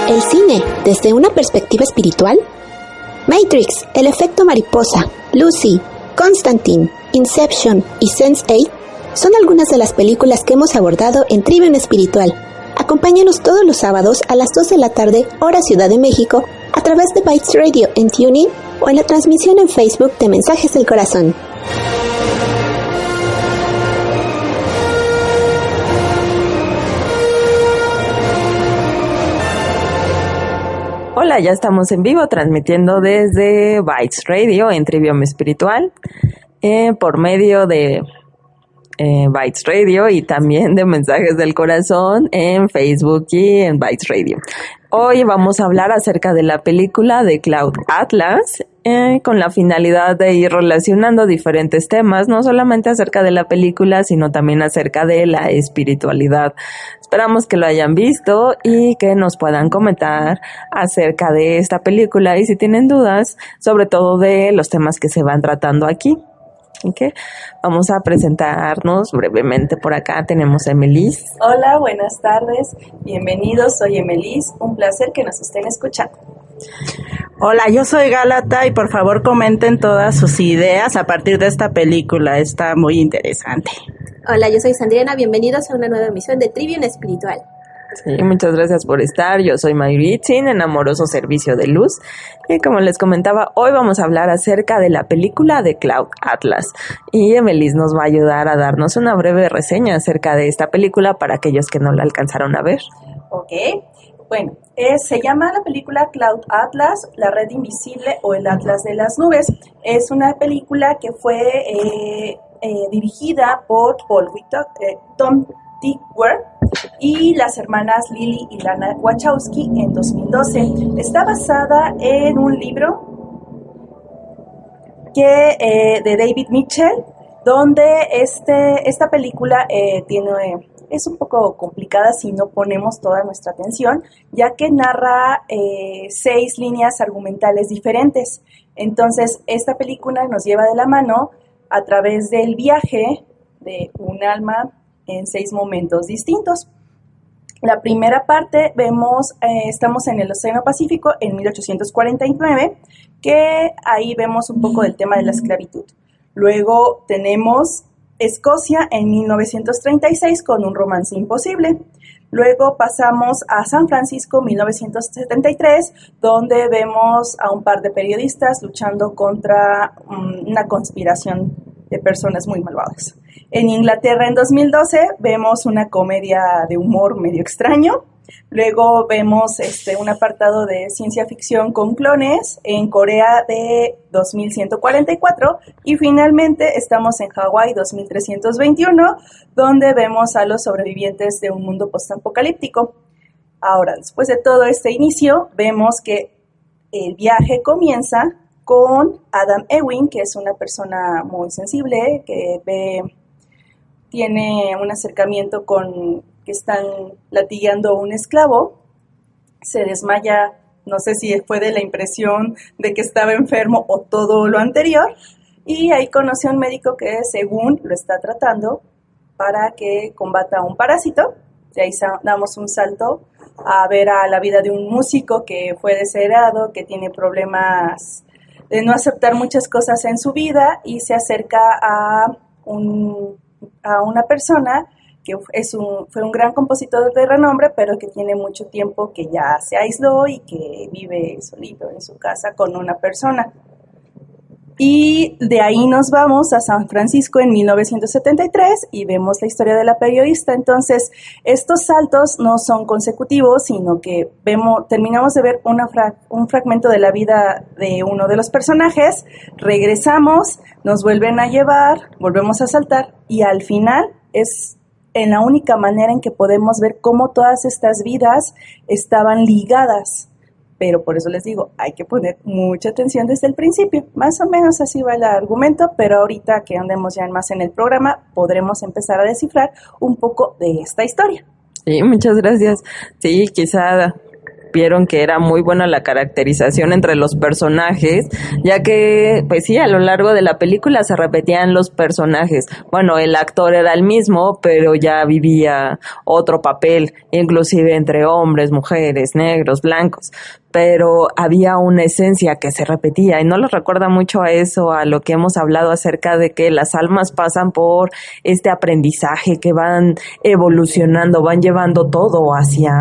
¿El cine desde una perspectiva espiritual? Matrix, El efecto mariposa, Lucy, Constantine, Inception y Sense8 son algunas de las películas que hemos abordado en Trivium Espiritual. Acompáñanos todos los sábados a las 2 de la tarde, hora Ciudad de México, a través de Bytes Radio en TuneIn o en la transmisión en Facebook de Mensajes del Corazón. Hola, ya estamos en vivo transmitiendo desde Bytes Radio en Trivium Espiritual por medio de Bytes Radio y también de Mensajes del Corazón en Facebook y en Bytes Radio. Hoy vamos a hablar acerca de la película de Cloud Atlas con la finalidad de ir relacionando diferentes temas, no solamente acerca de la película, sino también acerca de la espiritualidad. Esperamos que lo hayan visto y que nos puedan comentar acerca de esta película y si tienen dudas, sobre todo de los temas que se van tratando aquí. Okay. Vamos a presentarnos brevemente. Por acá tenemos a Emelis. Hola, buenas tardes, bienvenidos, soy Emelis, un placer que nos estén escuchando. Hola, yo soy Gálata y por favor comenten todas sus ideas a partir de esta película, está muy interesante. Hola, yo soy Sandriana, bienvenidos a una nueva emisión de Trivium Espiritual. Sí, muchas gracias por estar. Yo soy Mayuritzin, en Amoroso Servicio de Luz. Y como les comentaba, hoy vamos a hablar acerca de la película de Cloud Atlas. Y Emelis nos va a ayudar a darnos una breve reseña acerca de esta película para aquellos que no la alcanzaron a ver. Ok, bueno, se llama la película Cloud Atlas, la red invisible o el Atlas de las nubes. Es una película que fue dirigida por Tom Tykwer y las hermanas Lily y Lana Wachowski en 2012. Está basada en un libro de David Mitchell, donde esta película es un poco complicada si no ponemos toda nuestra atención, ya que narra 6 líneas argumentales diferentes. Entonces, esta película nos lleva de la mano a través del viaje de un alma en 6 momentos distintos. La primera parte estamos en el Océano Pacífico en 1849, que ahí vemos un poco del tema de la esclavitud. Luego tenemos Escocia en 1936 con Un romance imposible. Luego pasamos a San Francisco 1973, donde vemos a un par de periodistas luchando contra una conspiración de personas muy malvadas. En Inglaterra en 2012 vemos una comedia de humor medio extraño. Luego vemos un apartado de ciencia ficción con clones en Corea de 2144 y finalmente estamos en Hawái 2321, donde vemos a los sobrevivientes de un mundo postapocalíptico. Ahora, después de todo este inicio, vemos que el viaje comienza con Adam Ewing, que es una persona muy sensible, que tiene un acercamiento con que están latigando a un esclavo, se desmaya, no sé si fue de la impresión de que estaba enfermo o todo lo anterior, y ahí conoce a un médico que según lo está tratando para que combata a un parásito. De ahí damos un salto a ver a la vida de un músico que fue desheredado, que tiene problemas de no aceptar muchas cosas en su vida y se acerca a una persona que fue un gran compositor de renombre, pero que tiene mucho tiempo que ya se aisló y que vive solito en su casa con una persona. Y de ahí nos vamos a San Francisco en 1973 y vemos la historia de la periodista. Entonces, estos saltos no son consecutivos, sino que terminamos de ver un fragmento de la vida de uno de los personajes, regresamos, nos vuelven a llevar, volvemos a saltar y al final es en la única manera en que podemos ver cómo todas estas vidas estaban ligadas. Pero por eso les digo, hay que poner mucha atención desde el principio. Más o menos así va el argumento, pero ahorita que andemos ya más en el programa, podremos empezar a descifrar un poco de esta historia. Sí, muchas gracias. Sí, quizá supieron que era muy buena la caracterización entre los personajes, ya que, pues sí, a lo largo de la película se repetían los personajes. Bueno, el actor era el mismo, pero ya vivía otro papel, inclusive entre hombres, mujeres, negros, blancos, pero había una esencia que se repetía, y no les recuerda mucho a eso, a lo que hemos hablado acerca de que las almas pasan por este aprendizaje, que van evolucionando, van llevando todo hacia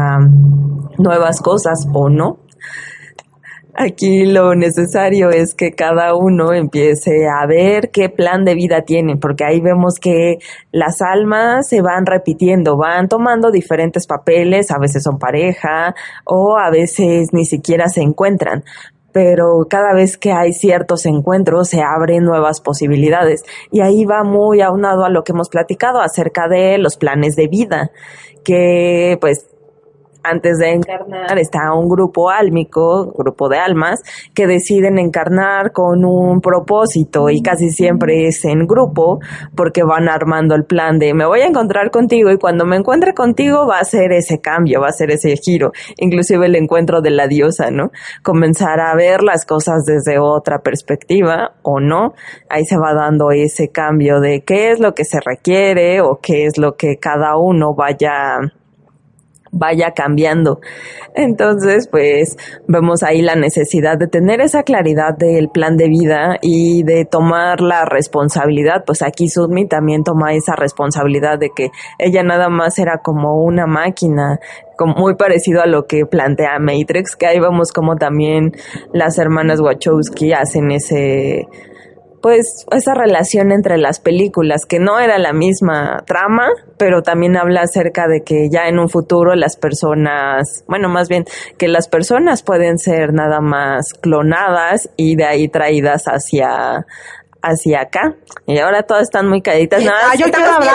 nuevas cosas, ¿o no? Aquí lo necesario es que cada uno empiece a ver qué plan de vida tiene, porque ahí vemos que las almas se van repitiendo, van tomando diferentes papeles, a veces son pareja o a veces ni siquiera se encuentran. Pero cada vez que hay ciertos encuentros se abren nuevas posibilidades, y ahí va muy aunado a lo que hemos platicado acerca de los planes de vida, que pues antes de encarnar está un grupo álmico, grupo de almas, que deciden encarnar con un propósito, y casi siempre es en grupo, porque van armando el plan de me voy a encontrar contigo, y cuando me encuentre contigo va a ser ese cambio, va a ser ese giro, inclusive el encuentro de la diosa, ¿no? Comenzar a ver las cosas desde otra perspectiva, o no, ahí se va dando ese cambio de qué es lo que se requiere, o qué es lo que cada uno vaya cambiando. Entonces, pues, vemos ahí la necesidad de tener esa claridad del plan de vida y de tomar la responsabilidad. Pues aquí Sudmi también toma esa responsabilidad de que ella nada más era como una máquina, como muy parecido a lo que plantea Matrix, que ahí vemos como también las hermanas Wachowski hacen esa relación entre las películas, que no era la misma trama, pero también habla acerca de que ya en un futuro las personas, bueno, más bien que las personas pueden ser nada más clonadas y de ahí traídas hacia acá. Y ahora todas están muy calladitas. No, yo quiero hablar.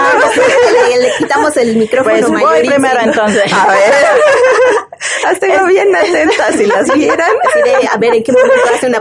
Le quitamos el micrófono. Pues voy primero entonces. A ver. Las tengo bien atentas, si las vieran. A ver, ¿en qué momento hace una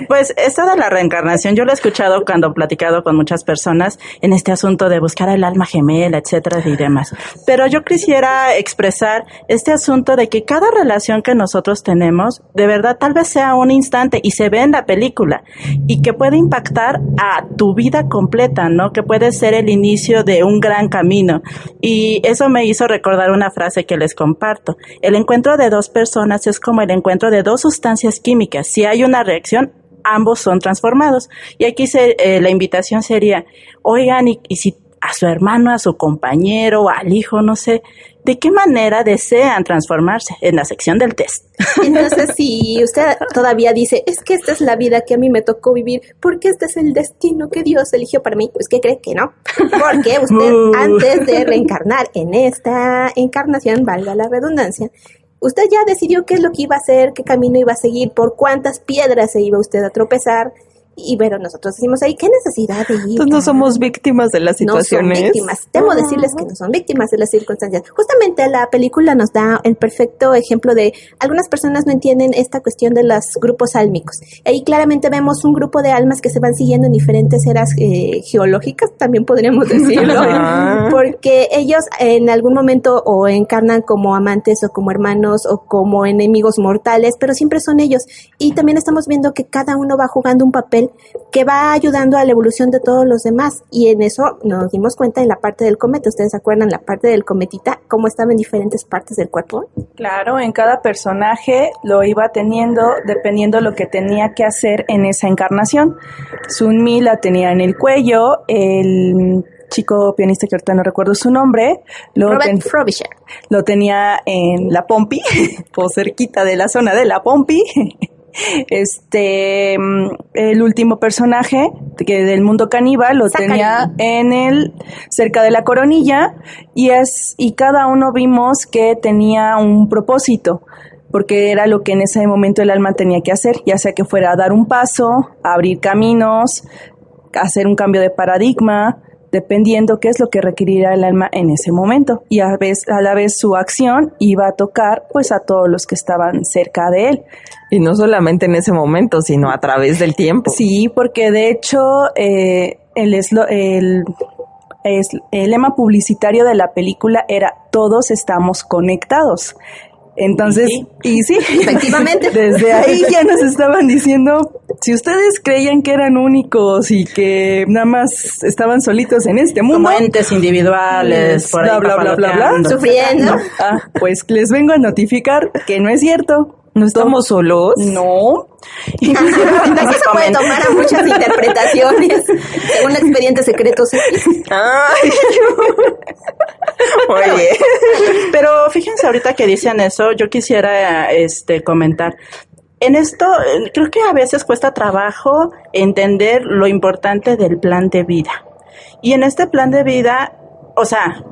Pues esta de la reencarnación, yo lo he escuchado cuando he platicado con muchas personas en este asunto de buscar el alma gemela, etcétera y demás. Pero yo quisiera expresar este asunto de que cada relación que nosotros tenemos, de verdad, tal vez sea un instante y se ve en la película, y que puede impactar a tu vida completa, ¿no? Que puede ser el inicio de un gran camino. Y eso me hizo recordar una frase que les comparto. El encuentro de dos personas es como el encuentro de dos sustancias químicas. Si hay una reacción, ambos son transformados. Y aquí la invitación sería, oigan, y si a su hermano, a su compañero, al hijo, no sé, ¿de qué manera desean transformarse? En la sección del test. Entonces, si usted todavía dice, es que esta es la vida que a mí me tocó vivir, porque este es el destino que Dios eligió para mí, pues ¿qué cree que no? Porque usted, antes de reencarnar en esta encarnación, valga la redundancia, usted ya decidió qué es lo que iba a hacer, qué camino iba a seguir, por cuántas piedras se iba usted a tropezar. Y bueno, nosotros decimos ahí, ¿qué necesidad de ir? Entonces no somos víctimas de las situaciones. No son víctimas. Temo decirles que no son víctimas de las circunstancias. Justamente la película nos da el perfecto ejemplo de algunas personas no entienden esta cuestión de los grupos álmicos. Ahí claramente vemos un grupo de almas que se van siguiendo en diferentes eras geológicas, también podríamos decirlo, porque ellos en algún momento o encarnan como amantes o como hermanos o como enemigos mortales, pero siempre son ellos. Y también estamos viendo que cada uno va jugando un papel que va ayudando a la evolución de todos los demás, y en eso nos dimos cuenta en la parte del cometa. ¿Ustedes se acuerdan la parte del cometita? ¿Cómo estaba en diferentes partes del cuerpo? Claro, en cada personaje lo iba teniendo dependiendo lo que tenía que hacer en esa encarnación. Sun-Mi la tenía en el cuello, el chico pianista que ahorita no recuerdo su nombre, Robert Frobisher. Lo tenía en la pompi, o cerquita de la zona de la pompi. El último personaje que del mundo caníbal lo tenía cerca de la coronilla, y cada uno vimos que tenía un propósito, porque era lo que en ese momento el alma tenía que hacer, ya sea que fuera a dar un paso, abrir caminos, hacer un cambio de paradigma, dependiendo qué es lo que requerirá el alma en ese momento. Y a la vez su acción iba a tocar pues a todos los que estaban cerca de él. Y no solamente en ese momento, sino a través del tiempo. Sí, porque de hecho el lema publicitario de la película era todos estamos conectados. Entonces, y sí, efectivamente, desde ahí ya nos estaban diciendo, si ustedes creían que eran únicos y que nada más estaban solitos en este mundo, como entes individuales, por ahí bla, bla, bla, bla, bla, sufriendo, pues les vengo a notificar que no es cierto. ¿No estamos solos? No. Eso se puede tomar a muchas interpretaciones, según el expediente secreto. Ay, oye. Pero fíjense ahorita que dicen eso, yo quisiera comentar. En esto, creo que a veces cuesta trabajo entender lo importante del plan de vida. Y en este plan de vida, o sea,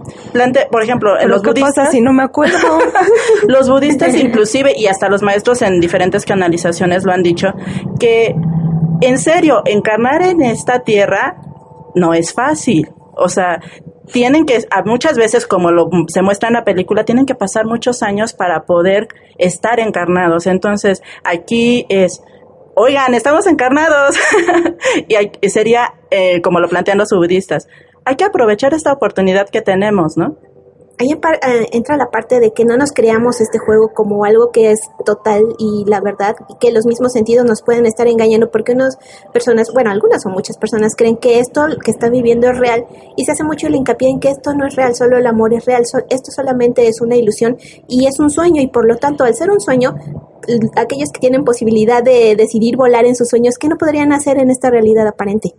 por ejemplo, en los ¿qué budistas, pasa si no me acuerdo? los budistas inclusive, y hasta los maestros en diferentes canalizaciones lo han dicho, que en serio, encarnar en esta tierra no es fácil. O sea, tienen que, muchas veces, como se muestra en la película, tienen que pasar muchos años para poder estar encarnados. Entonces, aquí es, oigan, estamos encarnados. Y sería, como lo plantean los budistas, hay que aprovechar esta oportunidad que tenemos, ¿no? Ahí entra la parte de que no nos creamos este juego como algo que es total y la verdad, y que los mismos sentidos nos pueden estar engañando, porque unas personas, bueno, algunas o muchas personas creen que esto que están viviendo es real, y se hace mucho el hincapié en que esto no es real, solo el amor es real, esto solamente es una ilusión y es un sueño, y por lo tanto, al ser un sueño, aquellos que tienen posibilidad de decidir volar en sus sueños, ¿qué no podrían hacer en esta realidad aparente?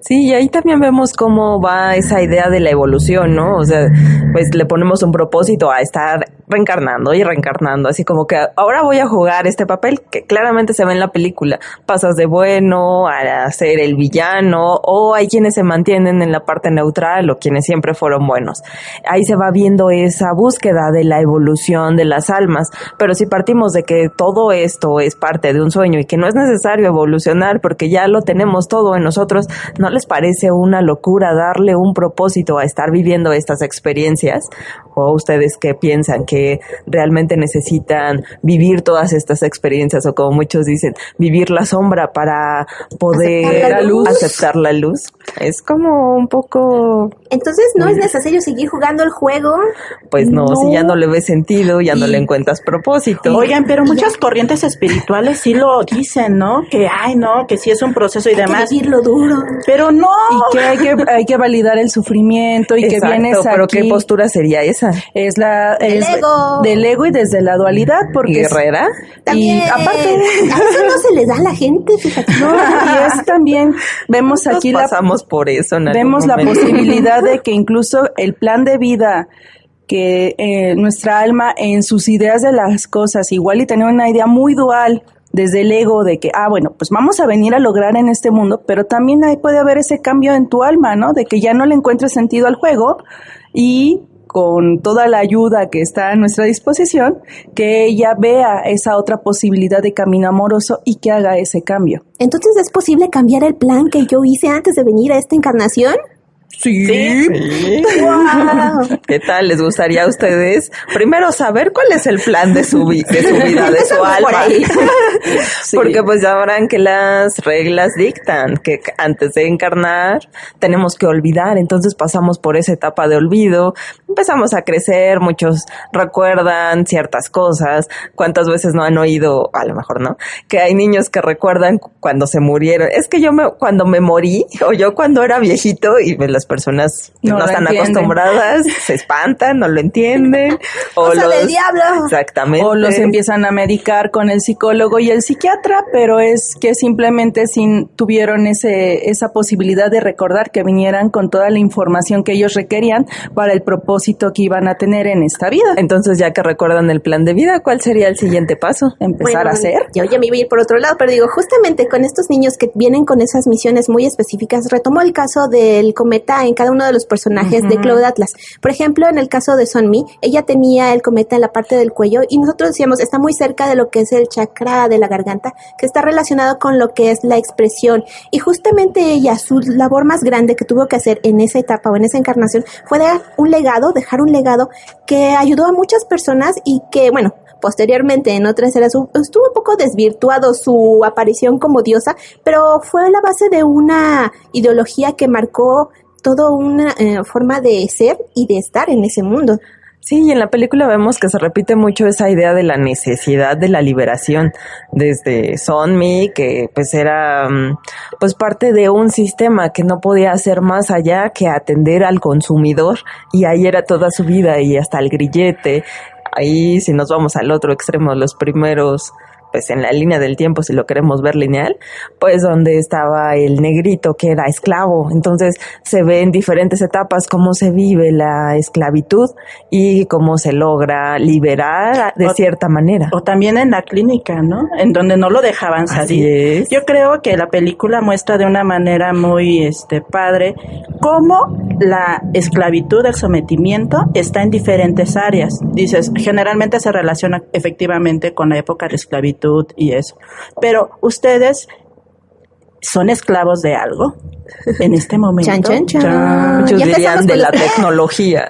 Sí, y ahí también vemos cómo va esa idea de la evolución, ¿no? O sea, pues le ponemos un propósito a estar reencarnando y reencarnando, así como que ahora voy a jugar este papel que claramente se ve en la película. Pasas de bueno a ser el villano, o hay quienes se mantienen en la parte neutral o quienes siempre fueron buenos. Ahí se va viendo esa búsqueda de la evolución de las almas, pero si partimos de que todo esto es parte de un sueño y que no es necesario evolucionar porque ya lo tenemos todo en nosotros, ¿no les parece una locura darle un propósito a estar viviendo estas experiencias? ¿O ustedes qué piensan? ¿Que realmente necesitan vivir todas estas experiencias, o como muchos dicen, vivir la sombra para poder aceptar la luz? Es como un poco... Entonces, ¿no es necesario seguir jugando el juego? Pues no, si ya no le ves sentido, ya no le encuentras propósito. Oigan, pero muchas corrientes espirituales sí lo dicen, ¿no? Que, que sí es un proceso y demás. Que vivirlo duro. Pero no. Y que hay que validar el sufrimiento y exacto, que vienes aquí. Pero ¿qué postura sería esa? Es ego. Del ego y desde la dualidad, porque guerrera. También, y aparte, a eso no se le da a la gente, fíjate. no, y es también, vemos aquí pasamos por eso, vemos la posibilidad de que incluso el plan de vida que nuestra alma en sus ideas de las cosas, igual y tener una idea muy dual desde el ego de que, bueno, pues vamos a venir a lograr en este mundo, pero también ahí puede haber ese cambio en tu alma, ¿no? De que ya no le encuentres sentido al juego, y con toda la ayuda que está a nuestra disposición, que ella vea esa otra posibilidad de camino amoroso y que haga ese cambio. Entonces, ¿es posible cambiar el plan que yo hice antes de venir a esta encarnación? Sí. Wow. ¿Qué tal? ¿Les gustaría a ustedes primero saber cuál es el plan de su vida, de su alma? Sí. Porque pues ya verán que las reglas dictan que antes de encarnar tenemos que olvidar, entonces pasamos por esa etapa de olvido, empezamos a crecer, muchos recuerdan ciertas cosas. ¿Cuántas veces no han oído, a lo mejor no, que hay niños que recuerdan cuando se murieron? Es que cuando me morí, o yo cuando era viejito, y pues las personas no están acostumbradas, se espantan, no lo entienden. O del diablo. Exactamente. O los empiezan a medicar con el psicólogo y el psiquiatra, pero es que simplemente tuvieron esa posibilidad de recordar, que vinieran con toda la información que ellos requerían para el propósito que iban a tener en esta vida. Entonces, ya que recuerdan el plan de vida, ¿cuál sería el siguiente paso? Empezar a hacer. Yo ya me iba a ir por otro lado, pero digo, justamente con estos niños que vienen con esas misiones muy específicas, retomo el caso del cometa en cada uno de los personajes de Cloud Atlas. Por ejemplo, en el caso de Sunmi, ella tenía el cometa en la parte del cuello y nosotros decíamos, está muy cerca de lo que es el chakra de la garganta, que está relacionado con lo que es la expresión. Y justamente ella, su labor más grande que tuvo que hacer en esa etapa o en esa encarnación fue dejar un legado que ayudó a muchas personas y que, bueno, posteriormente en otras eras estuvo un poco desvirtuado su aparición como diosa, pero fue la base de una ideología que marcó toda una forma de ser y de estar en ese mundo. Sí, y en la película vemos que se repite mucho esa idea de la necesidad de la liberación desde Sunmi, que pues era pues parte de un sistema que no podía hacer más allá que atender al consumidor, y ahí era toda su vida y hasta el grillete. Ahí, si nos vamos al otro extremo, los primeros, pues en la línea del tiempo, si lo queremos ver lineal, pues donde estaba el negrito que era esclavo. Entonces se ve en diferentes etapas cómo se vive la esclavitud y cómo se logra liberar de cierta manera. O también en la clínica, ¿no? En donde no lo dejaban salir. Así es. Yo creo que la película muestra de una manera muy padre cómo la esclavitud, el sometimiento, está en diferentes áreas. Dices, generalmente se relaciona efectivamente con la época de esclavitud y eso. Pero ustedes son esclavos de algo en este momento. Chan, chan, chan. Muchos Ya dirían empezamos de con la los- tecnología.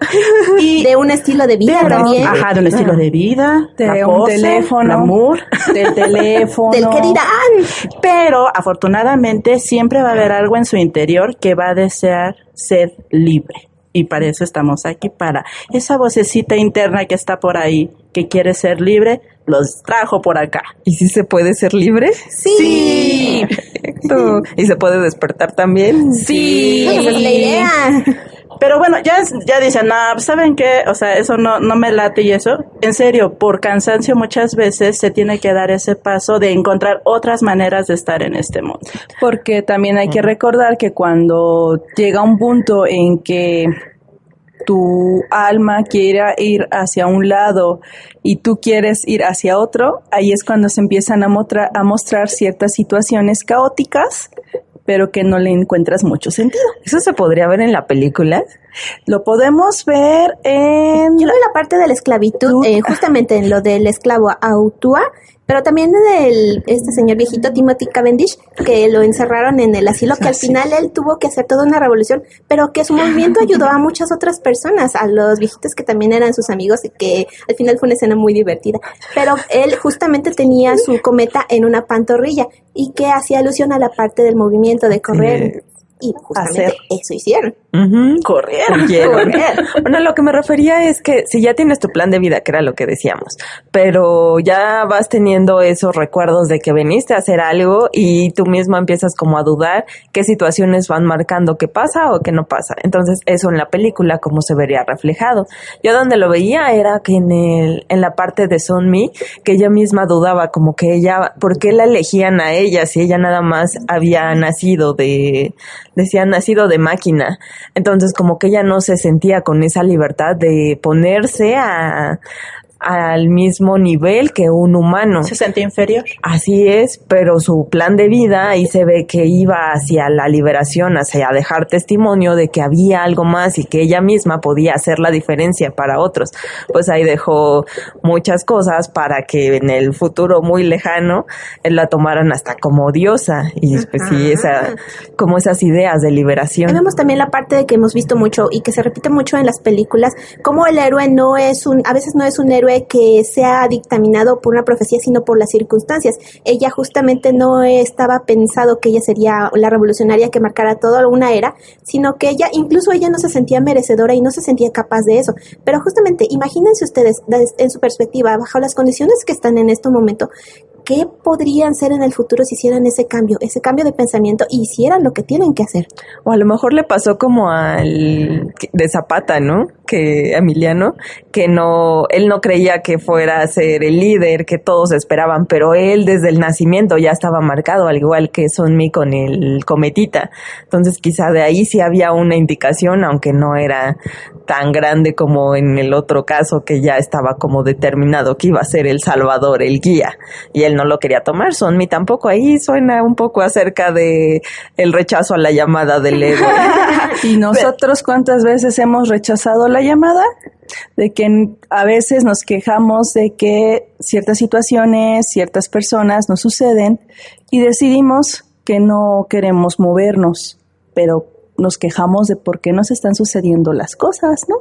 Y De un estilo de vida también. Ajá, de un estilo de vida, De la un pose, teléfono. el amor. Del teléfono. Del que dirán. Pero afortunadamente siempre va a haber algo en su interior que va a desear ser libre. Y para eso estamos aquí, para esa vocecita interna que está por ahí, que quiere ser libre, los trajo por acá. ¿Y si se puede ser libre? Sí. Perfecto. ¿Y se puede despertar también? Sí. Esa es la idea. Pero bueno, ya dicen, no, ¿saben qué? O sea, eso no me late y eso. En serio, por cansancio muchas veces se tiene que dar ese paso de encontrar otras maneras de estar en este mundo. Porque también hay que recordar que cuando llega un punto en que tu alma quiera ir hacia un lado y tú quieres ir hacia otro, ahí es cuando se empiezan a mostrar ciertas situaciones caóticas, pero que no le encuentras mucho sentido. ¿Eso se podría ver en la película? Lo podemos ver en... Yo veo la parte de la esclavitud, justamente en lo del esclavo Autua, pero también del este señor viejito Timothy Cavendish, que lo encerraron en el asilo, que al final él tuvo que hacer toda una revolución, pero que su movimiento ayudó a muchas otras personas, a los viejitos que también eran sus amigos, y que al final fue una escena muy divertida. Pero él justamente tenía su cometa en una pantorrilla, y que hacía alusión a la parte del movimiento de correr. Y justamente Hacer. eso hicieron. Corrieron. Bueno, lo que me refería es que si ya tienes tu plan de vida, que era lo que decíamos, pero ya vas teniendo esos recuerdos de que veniste a hacer algo y tú misma empiezas como a dudar qué situaciones van marcando qué pasa o qué no pasa. Entonces, eso en la película, cómo se vería reflejado. Yo donde lo veía era que en la parte de Sunmi, que ella misma dudaba como que ella, ¿por qué la elegían a ella si ella nada más había nacido decían nacido de máquina? Entonces como que ella no se sentía con esa libertad de ponerse al mismo nivel que un humano. Se sentía inferior. Así es, pero su plan de vida ahí se ve que iba hacia la liberación, hacia dejar testimonio de que había algo más y que ella misma podía hacer la diferencia para otros. Pues ahí dejó muchas cosas para que en el futuro muy lejano la tomaran hasta como diosa y pues sí, como esas ideas de liberación. Ahí vemos también la parte de que hemos visto mucho y que se repite mucho en las películas, como el héroe a veces no es un héroe que sea dictaminado por una profecía, sino por las circunstancias. Ella justamente no estaba pensado que ella sería la revolucionaria que marcara toda una era, sino que incluso ella no se sentía merecedora y no se sentía capaz de eso. Pero justamente, imagínense ustedes, en su perspectiva, bajo las condiciones que están en este momento, ¿qué podrían ser en el futuro si hicieran ese cambio de pensamiento y hicieran lo que tienen que hacer? O a lo mejor le pasó como de Zapata, ¿no? Que Emiliano, que él no creía que fuera a ser el líder que todos esperaban, pero él desde el nacimiento ya estaba marcado, al igual que Sunmi con el cometita. Entonces quizá de ahí sí había una indicación, aunque no era tan grande como en el otro caso, que ya estaba como determinado que iba a ser el salvador, el guía, y él no lo quería tomar. Sunmi tampoco. Ahí suena un poco acerca de el rechazo a la llamada del ego. ¿Y nosotros cuántas veces hemos rechazado la llamada? De que a veces nos quejamos de que ciertas situaciones, ciertas personas nos suceden y decidimos que no queremos movernos, pero nos quejamos de por qué nos están sucediendo las cosas, ¿no?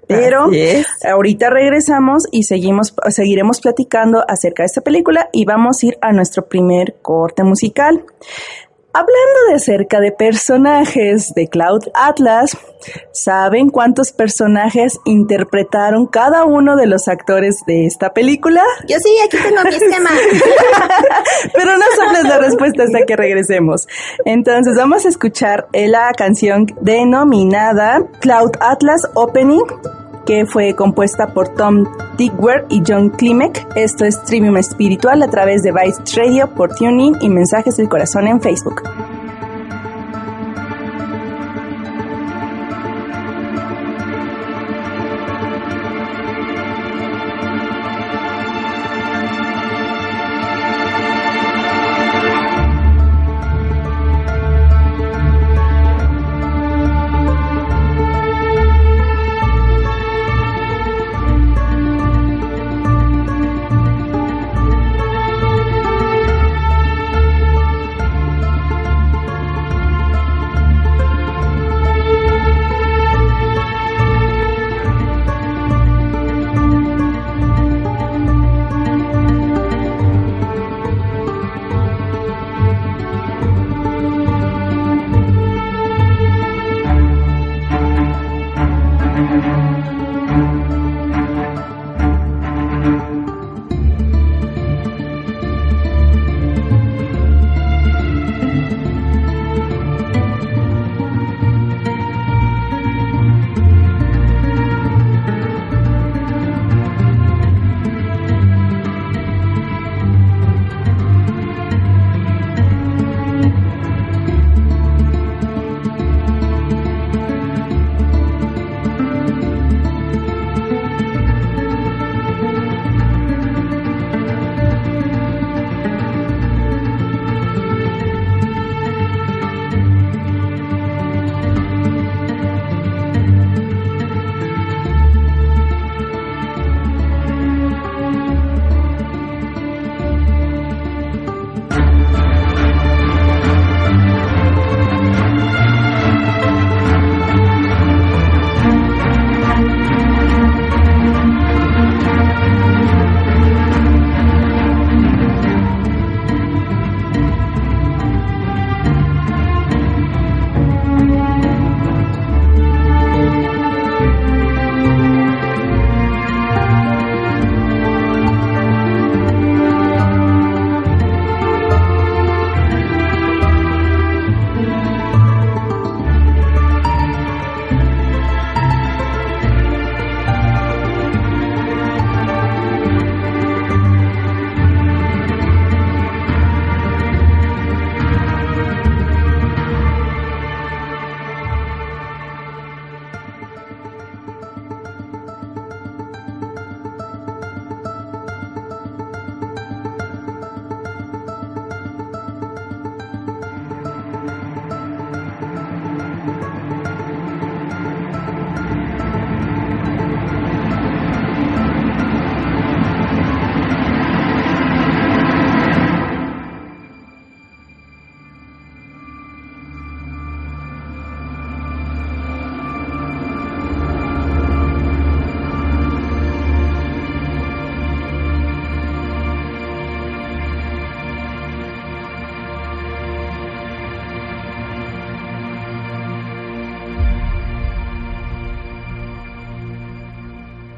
Pero ahorita regresamos y seguiremos platicando acerca de esta película y vamos a ir a nuestro primer corte musical. Hablando de cerca de personajes de Cloud Atlas, ¿saben cuántos personajes interpretaron cada uno de los actores de esta película? Yo sí, aquí tengo mi esquema. Pero no soples la respuesta hasta que regresemos. Entonces vamos a escuchar la canción denominada Cloud Atlas Opening, que fue compuesta por Tom Tykwer y John Klimek. Esto es Trivium Espiritual a través de Bytes Radio por TuneIn y Mensajes del Corazón en Facebook.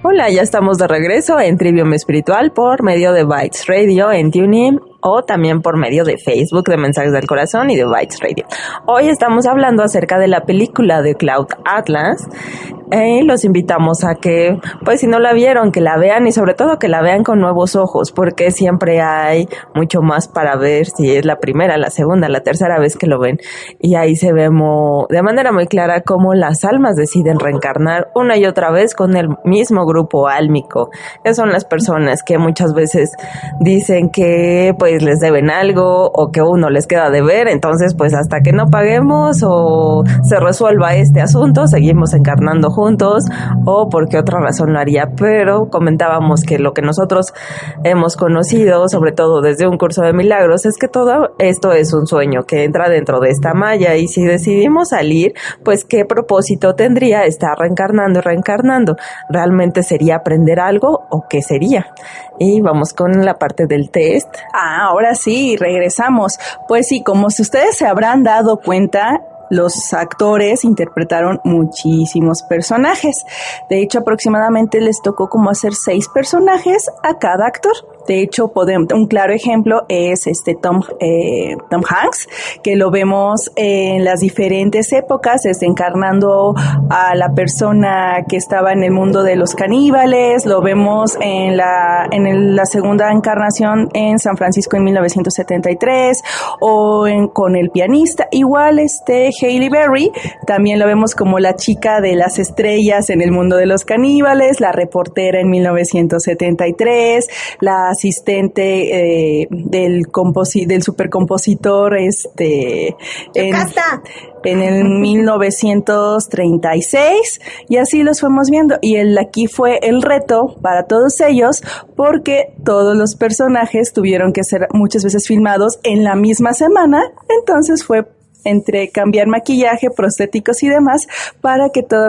Hola, ya estamos de regreso en Trivium Espiritual por medio de Bytes Radio en TuneIn o también por medio de Facebook de Mensajes del Corazón y de Bytes Radio. Hoy estamos hablando acerca de la película de Cloud Atlas. Los invitamos a que, pues si no la vieron, que la vean y sobre todo que la vean con nuevos ojos, porque siempre hay mucho más para ver si es la primera, la segunda, la tercera vez que lo ven. Y ahí se ve de manera muy clara cómo las almas deciden reencarnar una y otra vez con el mismo grupo álmico, que son las personas que muchas veces dicen que pues les deben algo o que uno les queda de ver, entonces pues hasta que no paguemos o se resuelva este asunto, seguimos encarnando juntos o por qué otra razón lo haría. Pero comentábamos que lo que nosotros hemos conocido, sobre todo desde un curso de milagros, es que todo esto es un sueño que entra dentro de esta malla, y si decidimos salir, pues qué propósito tendría estar reencarnando y reencarnando. ¿Realmente sería aprender algo o qué sería? Y vamos con la parte del test. Ahora sí, regresamos. Pues sí, como si ustedes se habrán dado cuenta, los actores interpretaron muchísimos personajes. De hecho, aproximadamente les tocó como hacer 6 personajes a cada actor. De hecho, un claro ejemplo es Tom Hanks, que lo vemos en las diferentes épocas, encarnando a la persona que estaba en el mundo de los caníbales. Lo vemos en la segunda encarnación en San Francisco en 1973, o con el pianista. Igual Halle Berry, también lo vemos como la chica de las estrellas en el mundo de los caníbales, la reportera en 1973, la asistente del supercompositor en el 1936, y así los fuimos viendo. Y aquí fue el reto para todos ellos, porque todos los personajes tuvieron que ser muchas veces filmados en la misma semana. Entonces fue entre cambiar maquillaje, prostéticos y demás, para que todo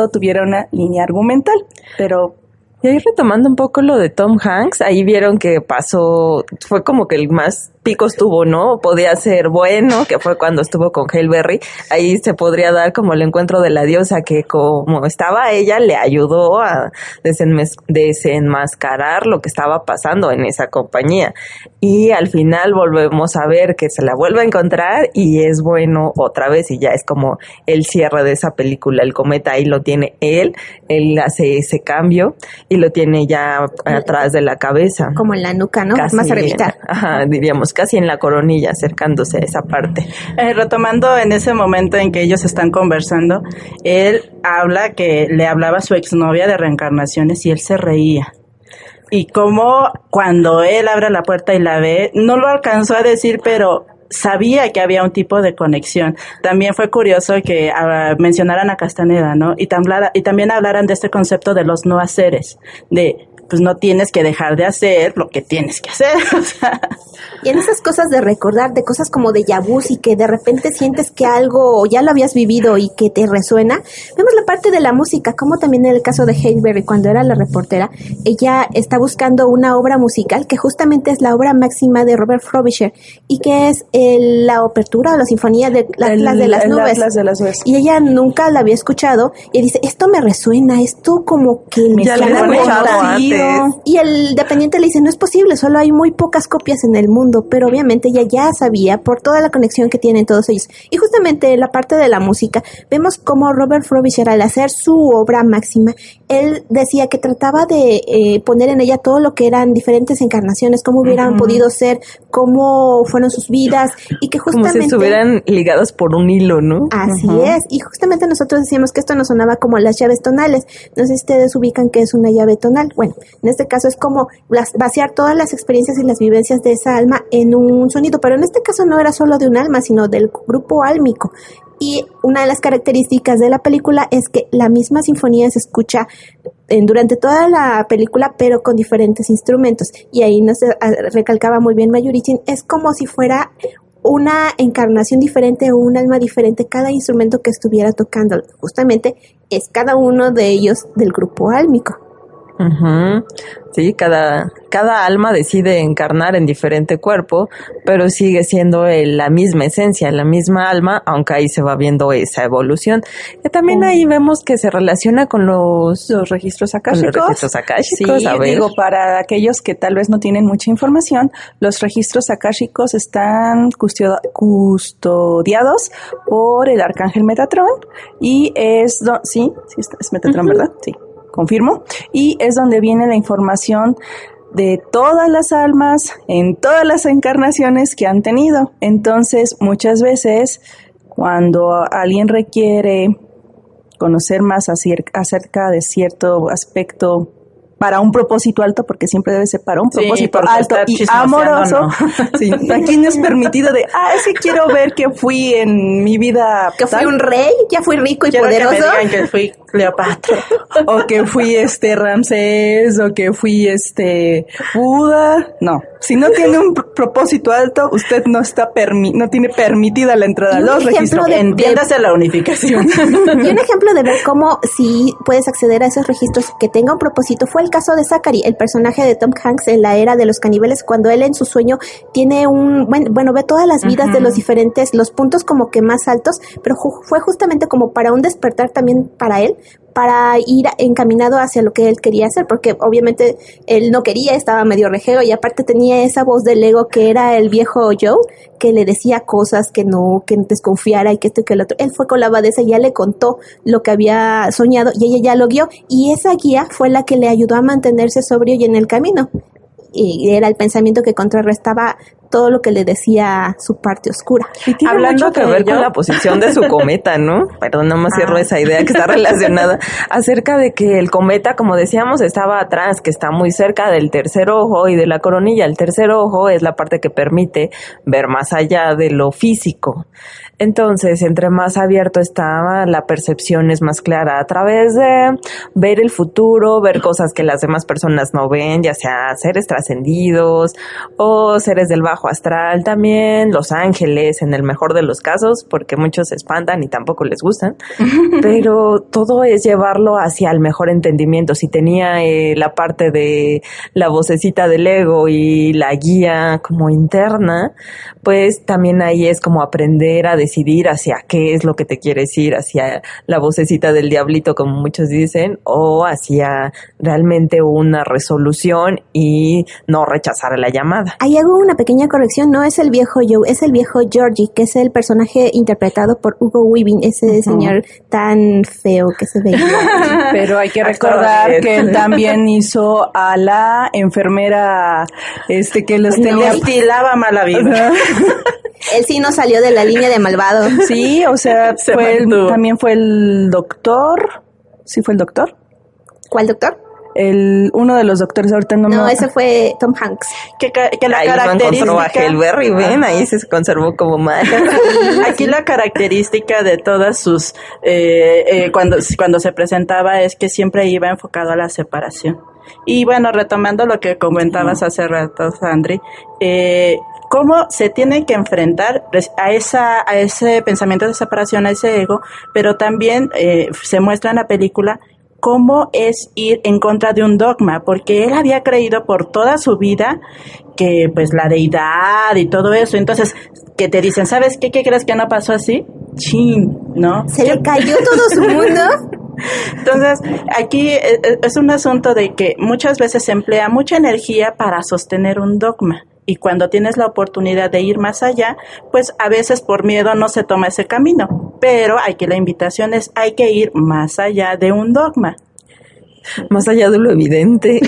tuviera una línea argumental. Pero y ahí retomando un poco lo de Tom Hanks, ahí vieron que fue como que el más picos tuvo, ¿no? Podía ser bueno, que fue cuando estuvo con Halle Berry. Ahí se podría dar como el encuentro de la diosa, que como estaba ella, le ayudó a desenmascarar lo que estaba pasando en esa compañía. Y al final volvemos a ver que se la vuelve a encontrar y es bueno otra vez, y ya es como el cierre de esa película. El cometa ahí lo tiene él hace ese cambio y lo tiene ya atrás de la cabeza. Como en la nuca, ¿no? Casi, más arribita. Diríamos, casi en la coronilla, acercándose a esa parte. Retomando en ese momento en que ellos están conversando, él habla que le hablaba a su exnovia de reencarnaciones y él se reía. Y como cuando él abre la puerta y la ve, no lo alcanzó a decir, pero sabía que había un tipo de conexión. También fue curioso que mencionaran a Castaneda, ¿no? Y también hablaran de este concepto de los no haceres, de pues no tienes que dejar de hacer lo que tienes que hacer. O sea. Y en esas cosas de recordar, de cosas como déjà vu, y que de repente sientes que algo ya lo habías vivido y que te resuena, vemos la parte de la música, como también en el caso de Halle Berry, cuando era la reportera, ella está buscando una obra musical que justamente es la obra máxima de Robert Frobisher, y que es la apertura o la sinfonía de Atlas de las Nubes. Atlas de las Nubes. Y ella nunca la había escuchado, y dice, esto me resuena, esto como que me ya suena lo he escuchado conocido. Y el dependiente le dice, no es posible, solo hay muy pocas copias en el mundo, pero obviamente ella ya sabía por toda la conexión que tienen todos ellos. Y justamente en la parte de la música, vemos cómo Robert Frobisher, al hacer su obra máxima, él decía que trataba de poner en ella todo lo que eran diferentes encarnaciones, cómo hubieran podido ser, cómo fueron sus vidas, y que justamente como si estuvieran ligados por un hilo, ¿no? Así es, y justamente nosotros decíamos que esto nos sonaba como las llaves tonales. No sé si ustedes ubican qué es una llave tonal. Bueno, en este caso es como vaciar todas las experiencias y las vivencias de esa alma en un sonido, pero en este caso no era solo de un alma, sino del grupo álmico. Y una de las características de la película es que la misma sinfonía se escucha durante toda la película, pero con diferentes instrumentos. Y ahí nos recalcaba muy bien Mayuritin, es como si fuera una encarnación diferente o un alma diferente cada instrumento que estuviera tocando. Justamente es cada uno de ellos del grupo álmico. Sí, cada alma decide encarnar en diferente cuerpo, pero sigue siendo la misma esencia, la misma alma, aunque ahí se va viendo esa evolución. Que también ahí vemos que se relaciona con los registros akáshicos. Con los registros akáshicos, sí, digo, para aquellos que tal vez no tienen mucha información, los registros akáshicos están custodiados por el arcángel Metatron, y es Metatron, ¿verdad? Sí. Confirmo, y es donde viene la información de todas las almas en todas las encarnaciones que han tenido. Entonces, muchas veces, cuando alguien requiere conocer más acerca de cierto aspecto para un propósito alto, porque siempre debe ser para un propósito alto y amoroso. No. Sí, aquí no es permitido es que quiero ver que fui en mi vida. Que fui un rey, ya fui rico y quiero poderoso. Que me digan que fui Cleopatra. O que fui Ramsés, o que fui Buda. No, si no tiene un propósito alto, usted no está no tiene permitida la entrada a los registros. Entiéndase la unificación. Y un ejemplo de ver cómo si puedes acceder a esos registros que tenga un propósito fue el caso de Zachary, el personaje de Tom Hanks en la era de los caníbales, cuando él en su sueño tiene ve todas las vidas de los diferentes, los puntos como que más altos, pero fue justamente como para un despertar también para él, para ir encaminado hacia lo que él quería hacer, porque obviamente él no quería, estaba medio rejego y aparte tenía esa voz del ego que era el viejo Joe, que le decía cosas que desconfiara y que esto y que el otro. Él fue con la abadesa y ya le contó lo que había soñado y ella ya lo guió, y esa guía fue la que le ayudó a mantenerse sobrio y en el camino. Y era el pensamiento que contrarrestaba todo lo que le decía su parte oscura. Y tiene hablando mucho que ver con la posición de su cometa, ¿no? Perdón, no me cierro esa idea que está relacionada acerca de que el cometa, como decíamos, estaba atrás, que está muy cerca del tercer ojo y de la coronilla. El tercer ojo es la parte que permite ver más allá de lo físico. Entonces, entre más abierto estaba, la percepción es más clara a través de ver el futuro, ver cosas que las demás personas no ven, ya sea seres trascendidos o seres del bajo astral también, los ángeles en el mejor de los casos, porque muchos se espantan y tampoco les gustan, pero todo es llevarlo hacia el mejor entendimiento. Si tenía la parte de la vocecita del ego y la guía como interna, pues también ahí es como aprender a decidir hacia qué es lo que te quieres ir, hacia la vocecita del diablito, como muchos dicen, o hacia realmente una resolución y no rechazar la llamada. Ahí hago una pequeña corrección, no es el viejo Joe, es el viejo Georgie, que es el personaje interpretado por Hugo Weaving, ese señor tan feo que se veía. Pero hay que recordar que él también hizo a la enfermera que los tenía... Destilaba mala vida. Él sí no salió de la línea de malvado. Sí, o sea, también fue el doctor. ¿Sí fue el doctor? ¿Cuál doctor? Uno de los doctores, ahorita no, ese fue Tom Hanks. Que la ahí característica... no encontró a Hellberry, ven, ahí se conservó como mal. Aquí la característica de todas sus... cuando se presentaba es que siempre iba enfocado a la separación. Y bueno, retomando lo que comentabas hace rato, Sandri, cómo se tiene que enfrentar a ese pensamiento de separación, a ese ego, pero también se muestra en la película cómo es ir en contra de un dogma, porque él había creído por toda su vida que pues la deidad y todo eso, entonces que te dicen, ¿sabes qué crees que no pasó así? Chin, ¿no? Se le cayó todo su mundo. Entonces, aquí es un asunto de que muchas veces se emplea mucha energía para sostener un dogma. Y cuando tienes la oportunidad de ir más allá, pues a veces por miedo no se toma ese camino. Pero la invitación es, hay que ir más allá de un dogma. Más allá de lo evidente.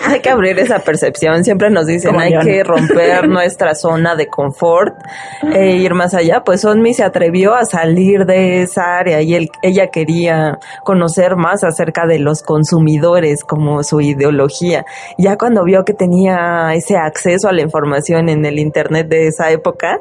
Hay que abrir esa percepción. Siempre nos dicen, hay que romper nuestra zona de confort e ir más allá. Pues Onmi se atrevió a salir de esa área y ella quería conocer más acerca de los consumidores, como su ideología. Ya cuando vio que tenía ese acceso a la información en el internet de esa época,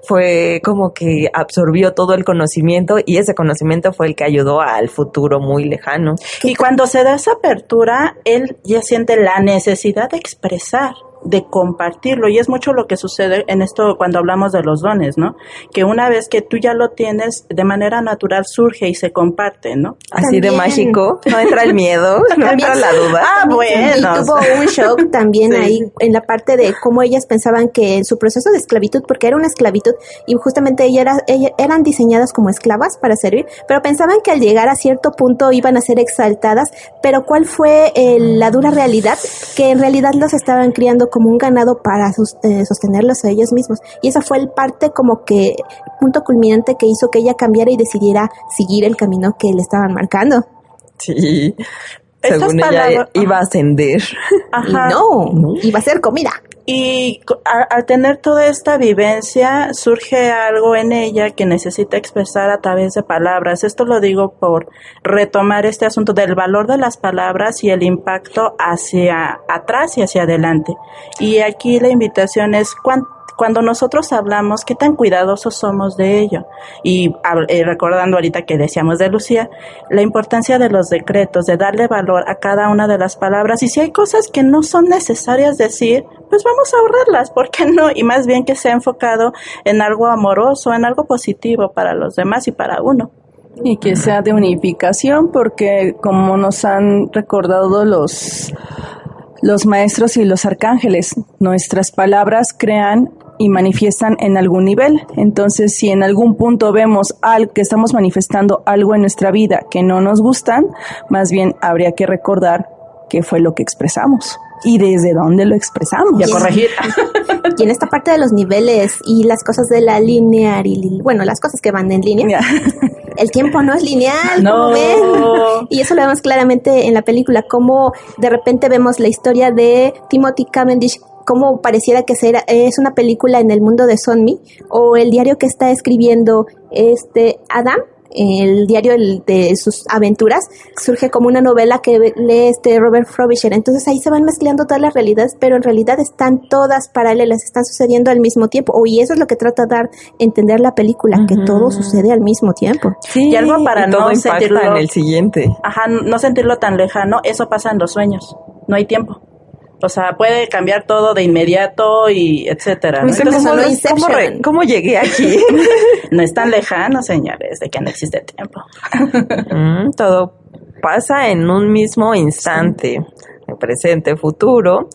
fue como que absorbió todo el conocimiento y ese conocimiento fue el que ayudó al futuro muy lejano. Y cuando se da esa apertura, él ya siente la necesidad de expresar, de compartirlo, y es mucho lo que sucede en esto cuando hablamos de los dones, ¿no? Que una vez que tú ya lo tienes, de manera natural surge y se comparte, ¿no? Así de mágico, no entra el miedo, no entra la duda. Bueno. Y tuvo un shock también ahí en la parte de cómo ellas pensaban que en su proceso de esclavitud, porque era una esclavitud y justamente ellas eran diseñadas como esclavas para servir, pero pensaban que al llegar a cierto punto iban a ser exaltadas, pero ¿cuál fue la dura realidad? Que en realidad los estaban criando como un ganado para sostenerlos a ellos mismos, y esa fue el parte como que punto culminante que hizo que ella cambiara y decidiera seguir el camino que le estaban marcando. Sí, según ella iba a ascender. Ajá. Y no, iba a ser comida. Y al tener toda esta vivencia, surge algo en ella que necesita expresar a través de palabras. Esto lo digo por retomar este asunto del valor de las palabras y el impacto hacia atrás y hacia adelante. Y aquí la invitación es, cuando nosotros hablamos, qué tan cuidadosos somos de ello. Y recordando ahorita que decíamos de Lucía, la importancia de los decretos, de darle valor a cada una de las palabras. Y si hay cosas que no son necesarias decir, pues vamos a ahorrarlas, ¿por qué no? Y más bien que sea enfocado en algo amoroso, en algo positivo para los demás y para uno. Y que sea de unificación, porque como nos han recordado los maestros y los arcángeles, nuestras palabras crean y manifiestan en algún nivel. Entonces, si en algún punto vemos algo que estamos manifestando algo en nuestra vida que no nos gustan, más bien habría que recordar qué fue lo que expresamos y desde dónde lo expresamos. Y a corregir. Y en esta parte de los niveles y las cosas de la lineal y bueno, las cosas que van en línea. El tiempo no es lineal, no. como ven. Y eso lo vemos claramente en la película, como de repente vemos la historia de Timothy Cavendish, como pareciera que es una película en el mundo de Sonmi, o el diario que está escribiendo Adam, el diario de sus aventuras, surge como una novela que lee Robert Frobisher. Entonces ahí se van mezclando todas las realidades, pero en realidad están todas paralelas, están sucediendo al mismo tiempo. Y eso es lo que trata de dar a entender la película, que todo sucede al mismo tiempo. Sí, y algo para no sentirlo en el siguiente. Ajá, no sentirlo tan lejano, eso pasa en los sueños, no hay tiempo. O sea, puede cambiar todo de inmediato y etcétera, ¿no? Entonces, ¿Cómo llegué aquí? No es tan lejano, señores, de que no existe tiempo. Todo pasa en un mismo instante, el presente, futuro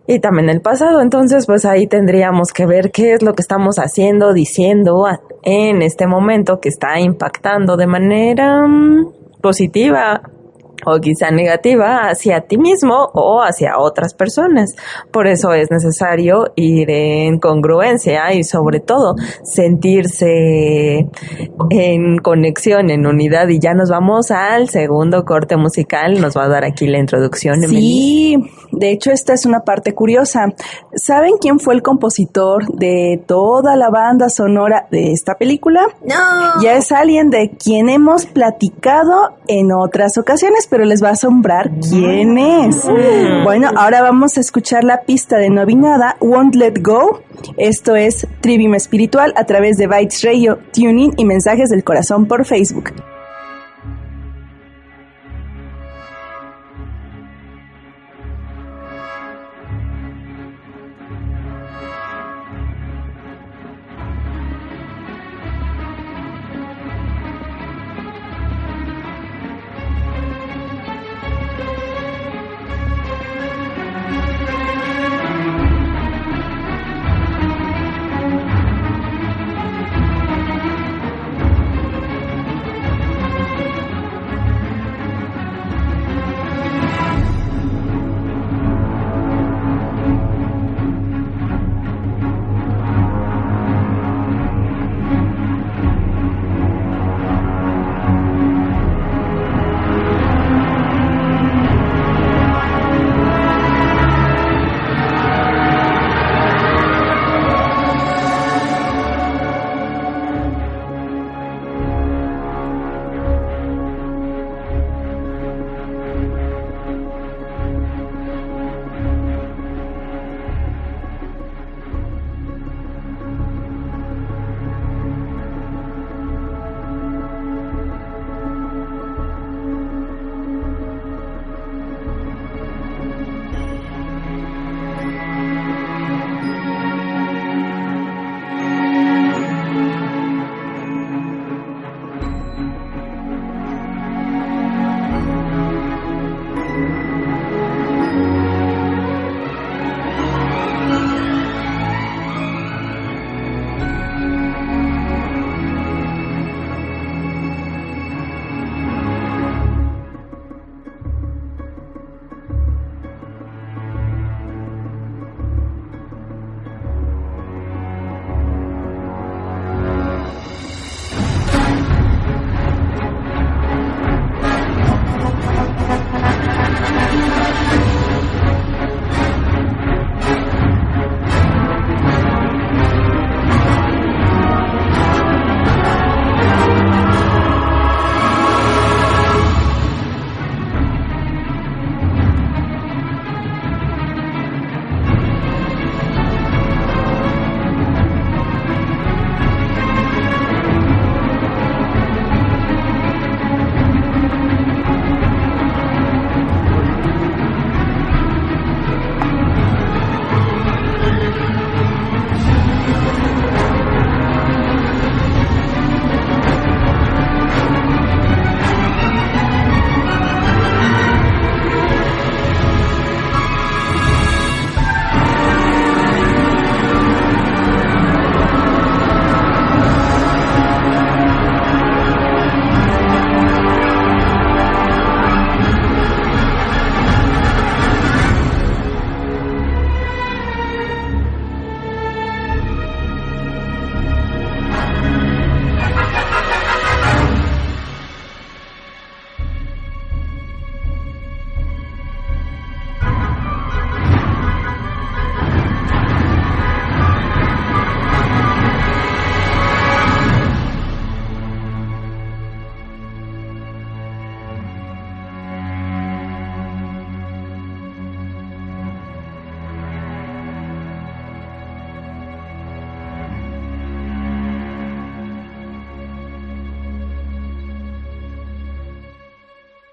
y también el pasado. Entonces, pues ahí tendríamos que ver qué es lo que estamos haciendo, diciendo en este momento que está impactando de manera positiva o quizá negativa hacia ti mismo o hacia otras personas. Por eso es necesario ir en congruencia y sobre todo sentirse en conexión, en unidad. Y ya nos vamos al segundo corte musical. Nos va a dar aquí la introducción. Sí, de hecho esta es una parte curiosa. ¿Saben quién fue el compositor de toda la banda sonora de esta película? No. Ya es alguien de quien hemos platicado en otras ocasiones, pero les va a asombrar quién es. Bueno, ahora vamos a escuchar la pista de No Vi Nada, Won't Let Go. Esto es Trivium Espiritual a través de Bytes Radio, TuneIn y Mensajes del Corazón por Facebook.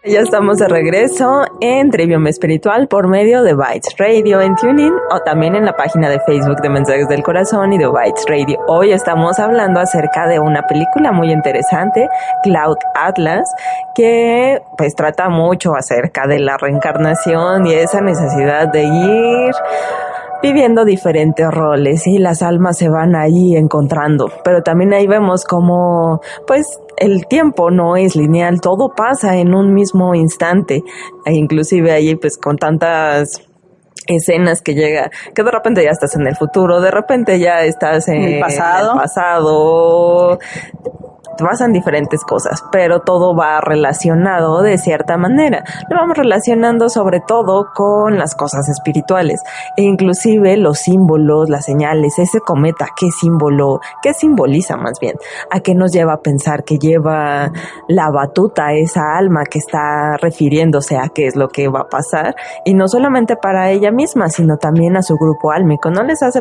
Ya estamos de regreso en Trivium Espiritual por medio de Bytes Radio en TuneIn o también en la página de Facebook de Mensajes del Corazón y de Bytes Radio. Hoy estamos hablando acerca de una película muy interesante, Cloud Atlas, que pues trata mucho acerca de la reencarnación y esa necesidad de ir viviendo diferentes roles y las almas se van ahí encontrando, pero también ahí vemos como pues el tiempo no es lineal, todo pasa en un mismo instante, e inclusive ahí pues con tantas escenas que llega, que de repente ya estás en el futuro, de repente ya estás en el pasado, pasan diferentes cosas, pero todo va relacionado de cierta manera. Lo vamos relacionando sobre todo con las cosas espirituales e inclusive los símbolos, las señales, ese cometa, qué símbolo, qué simboliza más bien, a qué nos lleva a pensar que lleva la batuta esa alma que está refiriéndose a qué es lo que va a pasar, y no solamente para ella misma, sino también a su grupo álmico. ¿No les hace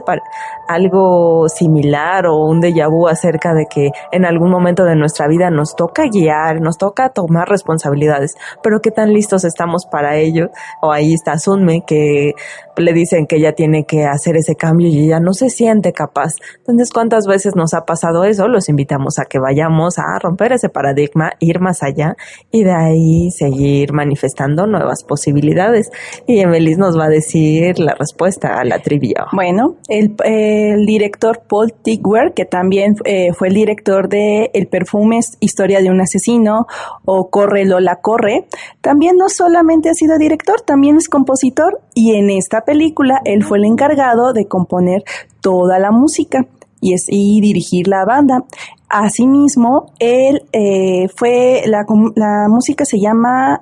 algo similar o un déjà vu acerca de que en algún momento de nuestra vida nos toca guiar, nos toca tomar responsabilidades, pero qué tan listos estamos para ello? O ahí está Sunme, que le dicen que ella tiene que hacer ese cambio y ella no se siente capaz. Entonces, ¿cuántas veces nos ha pasado eso? Los invitamos a que vayamos a romper ese paradigma, ir más allá y de ahí seguir manifestando nuevas posibilidades. Y Emelis nos va a decir la respuesta a la trivia. Bueno, el director Paul Tigwer, que también fue el director de El perfume es historia de un asesino o Corre Lola Corre, también no solamente ha sido director, también es compositor, y en esta película él fue el encargado de componer toda la música y dirigir la banda. Asimismo, él fue la música se llama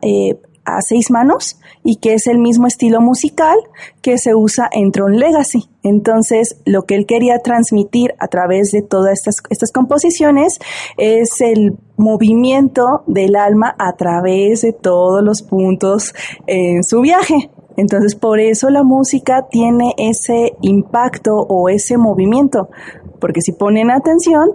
A Seis Manos, y que es el mismo estilo musical que se usa en Tron Legacy. Entonces, lo que él quería transmitir a través de todas estas composiciones es el movimiento del alma a través de todos los puntos en su viaje. Entonces, por eso la música tiene ese impacto o ese movimiento, porque si ponen atención,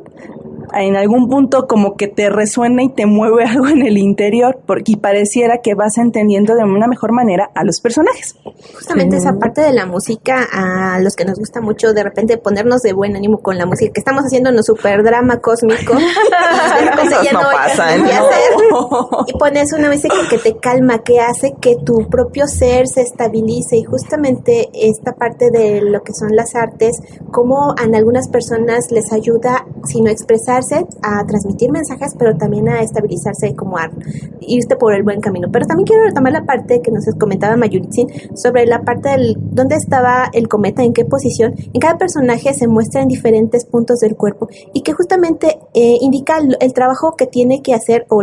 en algún punto como que te resuena y te mueve algo en el interior, porque pareciera que vas entendiendo de una mejor manera a los personajes. Justamente esa parte de la música, a los que nos gusta mucho de repente ponernos de buen ánimo con la música, que estamos haciéndonos super drama cósmico y de repente ya no pasan, qué hacer, y pones una música que te calma, que hace que tu propio ser se estabilice, y justamente esta parte de lo que son las artes, como a algunas personas les ayuda, sino expresar, a transmitir mensajes, pero también a estabilizarse, como a irte por el buen camino. Pero también quiero retomar la parte que nos comentaba Mayuritsin sobre la parte del dónde estaba el cometa, en qué posición. En cada personaje se muestra en diferentes puntos del cuerpo, y que justamente indica el trabajo que tiene que hacer o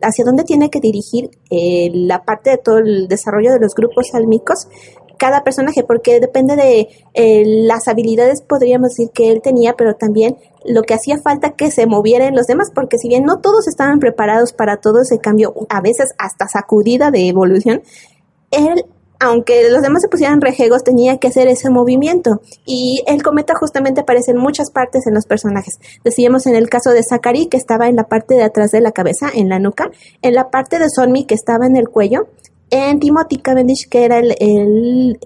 hacia dónde tiene que dirigir la parte de todo el desarrollo de los grupos álmicos cada personaje, porque depende de las habilidades, podríamos decir, que él tenía, pero también lo que hacía falta que se movieran los demás, porque si bien no todos estaban preparados para todo ese cambio, a veces hasta sacudida de evolución, él, aunque los demás se pusieran rejegos, tenía que hacer ese movimiento, y el cometa justamente aparece en muchas partes en los personajes. Decíamos en el caso de Zachary, que estaba en la parte de atrás de la cabeza, en la nuca, en la parte de Sonmi, que estaba en el cuello, en Timothy Cavendish, que era el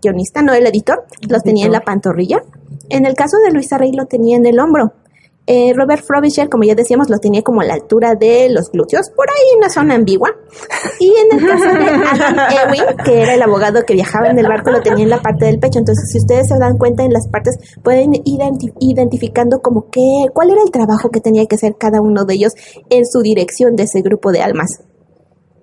guionista, no el editor, los tenía en la pantorrilla. En el caso de Luisa Rey lo tenía en el hombro. Robert Frobisher, como ya decíamos, lo tenía como a la altura de los glúteos, por ahí una zona ambigua. Y en el caso de Adam Ewing, que era el abogado que viajaba en el barco, lo tenía en la parte del pecho. Entonces, si ustedes se dan cuenta en las partes, pueden ir identificando como cuál era el trabajo que tenía que hacer cada uno de ellos en su dirección de ese grupo de almas.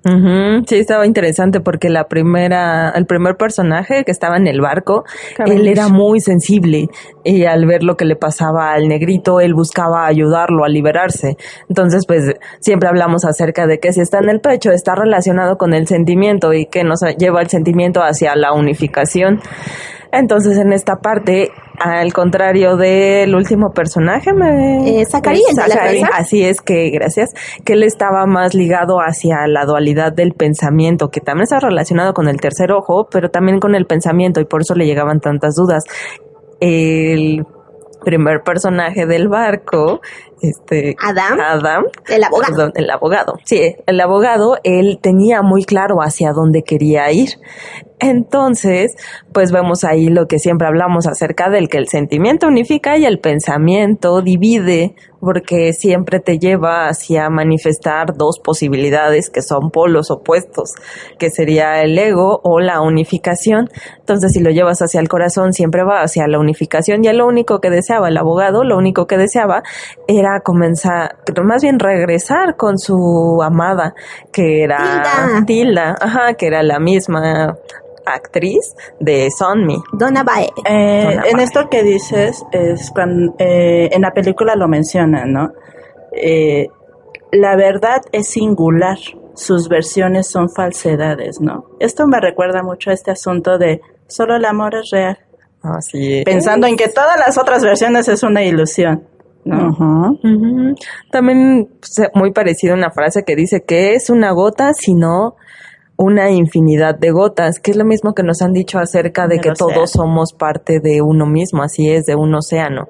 Uh-huh. Sí, estaba interesante porque el primer personaje que estaba en el barco, él era muy sensible, y al ver lo que le pasaba al negrito, él buscaba ayudarlo a liberarse. Entonces, pues, siempre hablamos acerca de que si está en el pecho, está relacionado con el sentimiento, y que nos lleva el sentimiento hacia la unificación. Entonces, en esta parte, al contrario del último personaje, Zachary, así es, que gracias, que él estaba más ligado hacia la dualidad del pensamiento, que también está relacionado con el tercer ojo, pero también con el pensamiento, y por eso le llegaban tantas dudas. primer personaje del barco, Adam, el abogado. Perdón, el abogado. Sí, el abogado, él tenía muy claro hacia dónde quería ir. Entonces, pues vemos ahí lo que siempre hablamos acerca del que el sentimiento unifica y el pensamiento divide, porque siempre te lleva hacia manifestar dos posibilidades que son polos opuestos, que sería el ego o la unificación. Entonces, si lo llevas hacia el corazón, siempre va hacia la unificación. Ya lo único que deseaba el abogado, lo único que deseaba era comenzar, más bien regresar con su amada, que era Tilda, que era la misma actriz de Sonmi. Donna Bae. En esto que dices, es cuando en la película lo mencionan, ¿no? La verdad es singular, sus versiones son falsedades, ¿no? Esto me recuerda mucho a este asunto de solo el amor es real. Así es. Pensando en que todas las otras versiones es una ilusión, ¿no? Uh-huh. También muy parecido a una frase que dice que es una gota, sino una infinidad de gotas, que es lo mismo que nos han dicho acerca de que todos somos parte de uno mismo, así es, de un océano,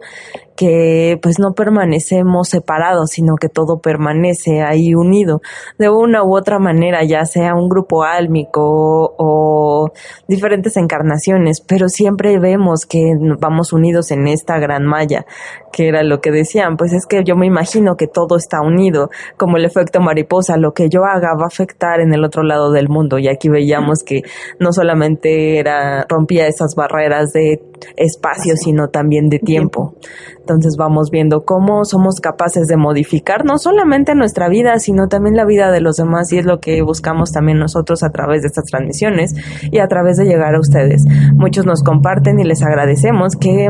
que pues no permanecemos separados, sino que todo permanece ahí unido, de una u otra manera, ya sea un grupo álmico o diferentes encarnaciones, pero siempre vemos que vamos unidos en esta gran malla, que era lo que decían, pues es que yo me imagino que todo está unido, como el efecto mariposa, lo que yo haga va a afectar en el otro lado del mundo, y aquí veíamos que no solamente rompía esas barreras de espacio, sino también de tiempo. Entonces vamos viendo cómo somos capaces de modificar no solamente nuestra vida, sino también la vida de los demás, y es lo que buscamos también nosotros a través de estas transmisiones y a través de llegar a ustedes. Muchos nos comparten y les agradecemos que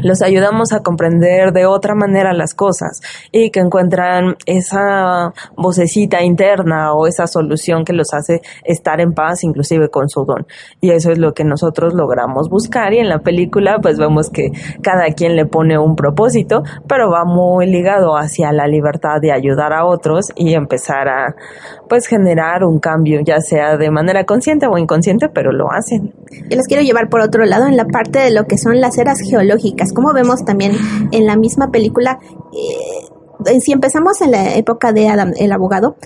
los ayudamos a comprender de otra manera las cosas y que encuentran esa vocecita interna o esa solución que los hace estar en paz inclusive con su don, y eso es lo que nosotros logramos buscar. Y en la película pues vemos que cada quien le pone un propósito, pero va muy ligado hacia la libertad de ayudar a otros y empezar a pues generar un cambio, ya sea de manera consciente o inconsciente, pero lo hacen. Yo los quiero llevar por otro lado en la parte de lo que son las eras geológicas, como vemos también en la misma película. Si empezamos en la época de Adam, el abogado,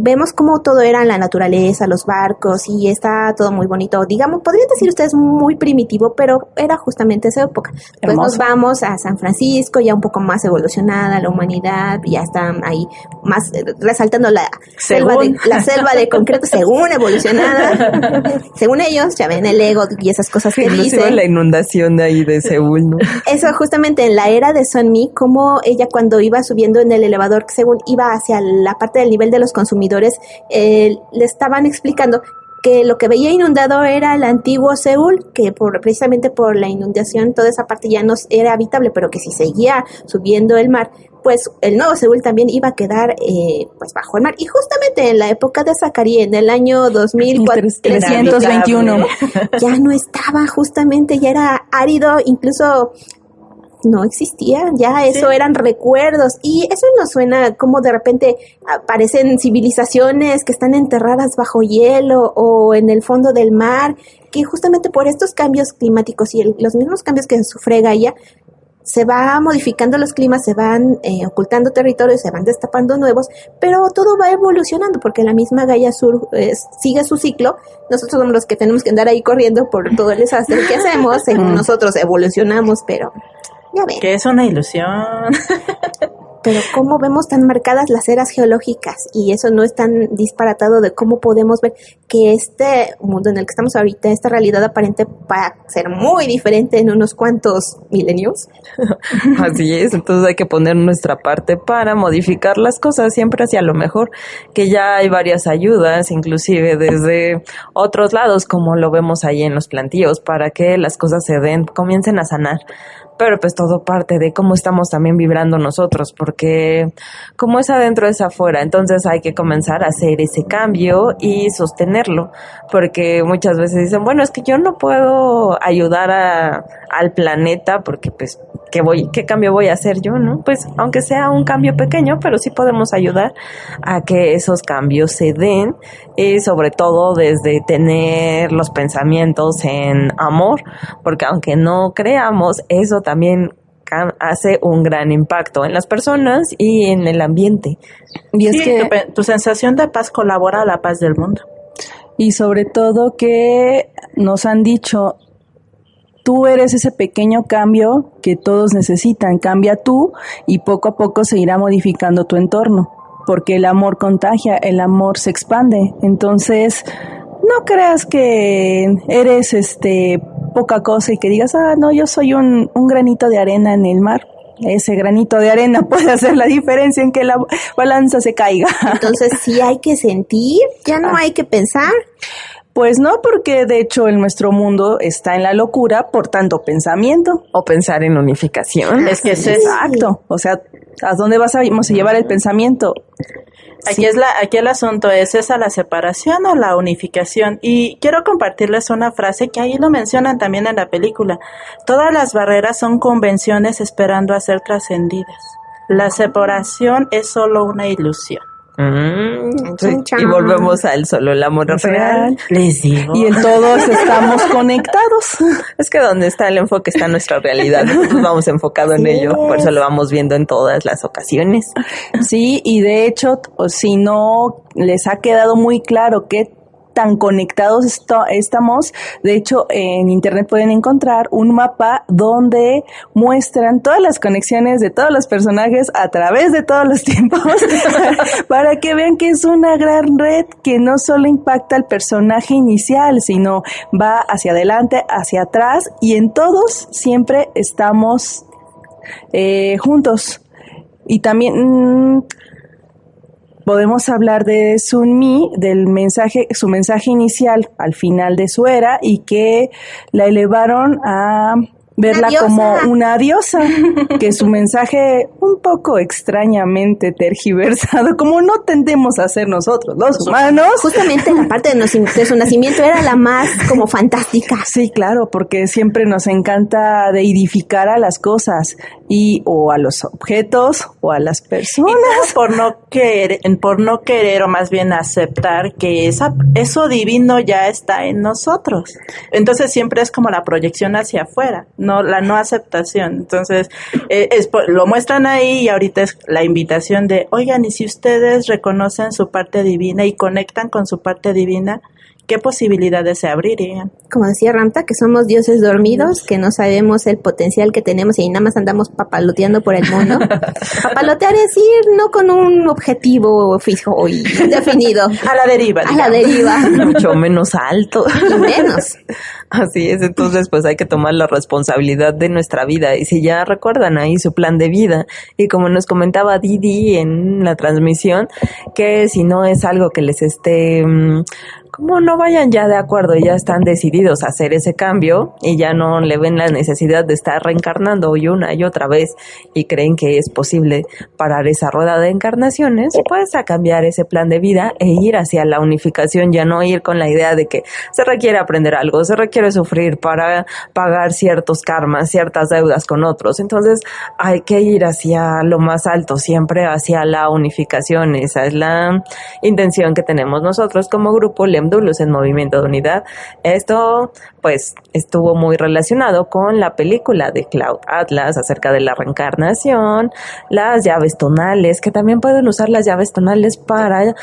vemos cómo todo era la naturaleza, los barcos, y está todo muy bonito. Digamos, podrían decir ustedes muy primitivo, pero era justamente esa época. Pues nos vamos a San Francisco, ya un poco más evolucionada la humanidad, ya están ahí más resaltando la selva de concreto, según evolucionada. Según ellos, ya ven el ego y esas cosas que dicen. La inundación de ahí de Seúl, ¿no? Eso justamente en la era de Sunmi, como ella cuando iba subiendo en el elevador, según iba hacia la parte del nivel de los consumidores, le estaban explicando que lo que veía inundado era el antiguo Seúl, que precisamente por la inundación toda esa parte ya no era habitable, pero que si seguía subiendo el mar, pues el nuevo Seúl también iba a quedar pues bajo el mar. Y justamente en la época de Zacarías, en el año 2321, ya no estaba, justamente ya era árido, incluso no existía, ya eso eran recuerdos, y eso nos suena como de repente aparecen civilizaciones que están enterradas bajo hielo o en el fondo del mar, que justamente por estos cambios climáticos y los mismos cambios que sufre Gaia, se va modificando los climas, se van ocultando territorios, se van destapando nuevos, pero todo va evolucionando porque la misma Gaia Sur sigue su ciclo. Nosotros somos los que tenemos que andar ahí corriendo por todo el desastre que hacemos, según nosotros evolucionamos, pero ya ven. Que es una ilusión. Pero cómo vemos tan marcadas las eras geológicas, y eso no es tan disparatado de cómo podemos ver que este mundo en el que estamos ahorita, esta realidad aparente, va a ser muy diferente en unos cuantos milenios. Así es, entonces hay que poner nuestra parte para modificar las cosas siempre hacia lo mejor, que ya hay varias ayudas, inclusive desde otros lados, como lo vemos ahí en los plantíos, para que las cosas comiencen a sanar. Pero pues todo parte de cómo estamos también vibrando nosotros, porque como es adentro es afuera, entonces hay que comenzar a hacer ese cambio y sostenerlo, porque muchas veces dicen, bueno, es que yo no puedo ayudar al planeta porque pues ¿qué cambio voy a hacer yo, no? Pues aunque sea un cambio pequeño, pero sí podemos ayudar a que esos cambios se den, y sobre todo desde tener los pensamientos en amor, porque aunque no creamos, eso también hace un gran impacto en las personas y en el ambiente. Y es que tu sensación de paz colabora a la paz del mundo. Y sobre todo que nos han dicho, tú eres ese pequeño cambio que todos necesitan, cambia tú y poco a poco se irá modificando tu entorno, porque el amor contagia, el amor se expande. Entonces, no creas que eres poca cosa y que digas, no, yo soy un granito de arena en el mar. Ese granito de arena puede hacer la diferencia en que la balanza se caiga. Entonces sí hay que sentir, ya no hay que pensar. Pues no, porque de hecho en nuestro mundo está en la locura por tanto pensamiento. O pensar en unificación. Es que es exacto. O sea, ¿a dónde vamos a llevar el pensamiento? Aquí el asunto es esa, la separación o la unificación. Y quiero compartirles una frase que ahí lo mencionan también en la película. Todas las barreras son convenciones esperando a ser trascendidas. La separación es solo una ilusión. Sí. Y volvemos al solo el amor real. Les digo. Y en todos estamos conectados. Es que donde está el enfoque está nuestra realidad. Nosotros vamos enfocado en ello. Por eso lo vamos viendo en todas las ocasiones. Sí, y de hecho, si no les ha quedado muy claro qué tan conectados estamos, de hecho en internet pueden encontrar un mapa donde muestran todas las conexiones de todos los personajes a través de todos los tiempos para que vean que es una gran red que no solo impacta al personaje inicial, sino va hacia adelante, hacia atrás, y en todos siempre estamos juntos. Y también podemos hablar de Sun-Mi, su mensaje inicial al final de su era, y que la elevaron a verla como una diosa, que su mensaje un poco extrañamente tergiversado, como no tendemos a hacer nosotros los humanos. Justamente la parte de su nacimiento era la más como fantástica. Sí, claro, porque siempre nos encanta deidificar a las cosas o a los objetos o a las personas. Por no querer o más bien aceptar que eso divino ya está en nosotros. Entonces siempre es como la proyección hacia afuera, la no aceptación. Entonces lo muestran ahí, y ahorita es la invitación de, oigan, y si ustedes reconocen su parte divina y conectan con su parte divina, ¿qué posibilidades se abrirían? Como decía Ramta, que somos dioses dormidos, que no sabemos el potencial que tenemos y nada más andamos papaloteando por el mundo. Papalotear es ir no con un objetivo fijo y definido. A la deriva. A la deriva. Mucho menos alto. Y menos. Así es, entonces pues hay que tomar la responsabilidad de nuestra vida. Y si ya recuerdan ahí su plan de vida, y como nos comentaba Didi en la transmisión, que si no es algo que les esté... como no vayan ya de acuerdo y ya están decididos a hacer ese cambio y ya no le ven la necesidad de estar reencarnando y una y otra vez y creen que es posible parar esa rueda de encarnaciones, pues a cambiar ese plan de vida e ir hacia la unificación, ya no ir con la idea de que se requiere aprender algo, se requiere sufrir para pagar ciertos karmas, ciertas deudas con otros. Entonces hay que ir hacia lo más alto, siempre hacia la unificación. Esa es la intención que tenemos nosotros como grupo Lemdulus en Movimiento de Unidad. Esto pues estuvo muy relacionado con la película de Cloud Atlas acerca de la reencarnación, las llaves tonales, que también pueden usar las llaves tonales para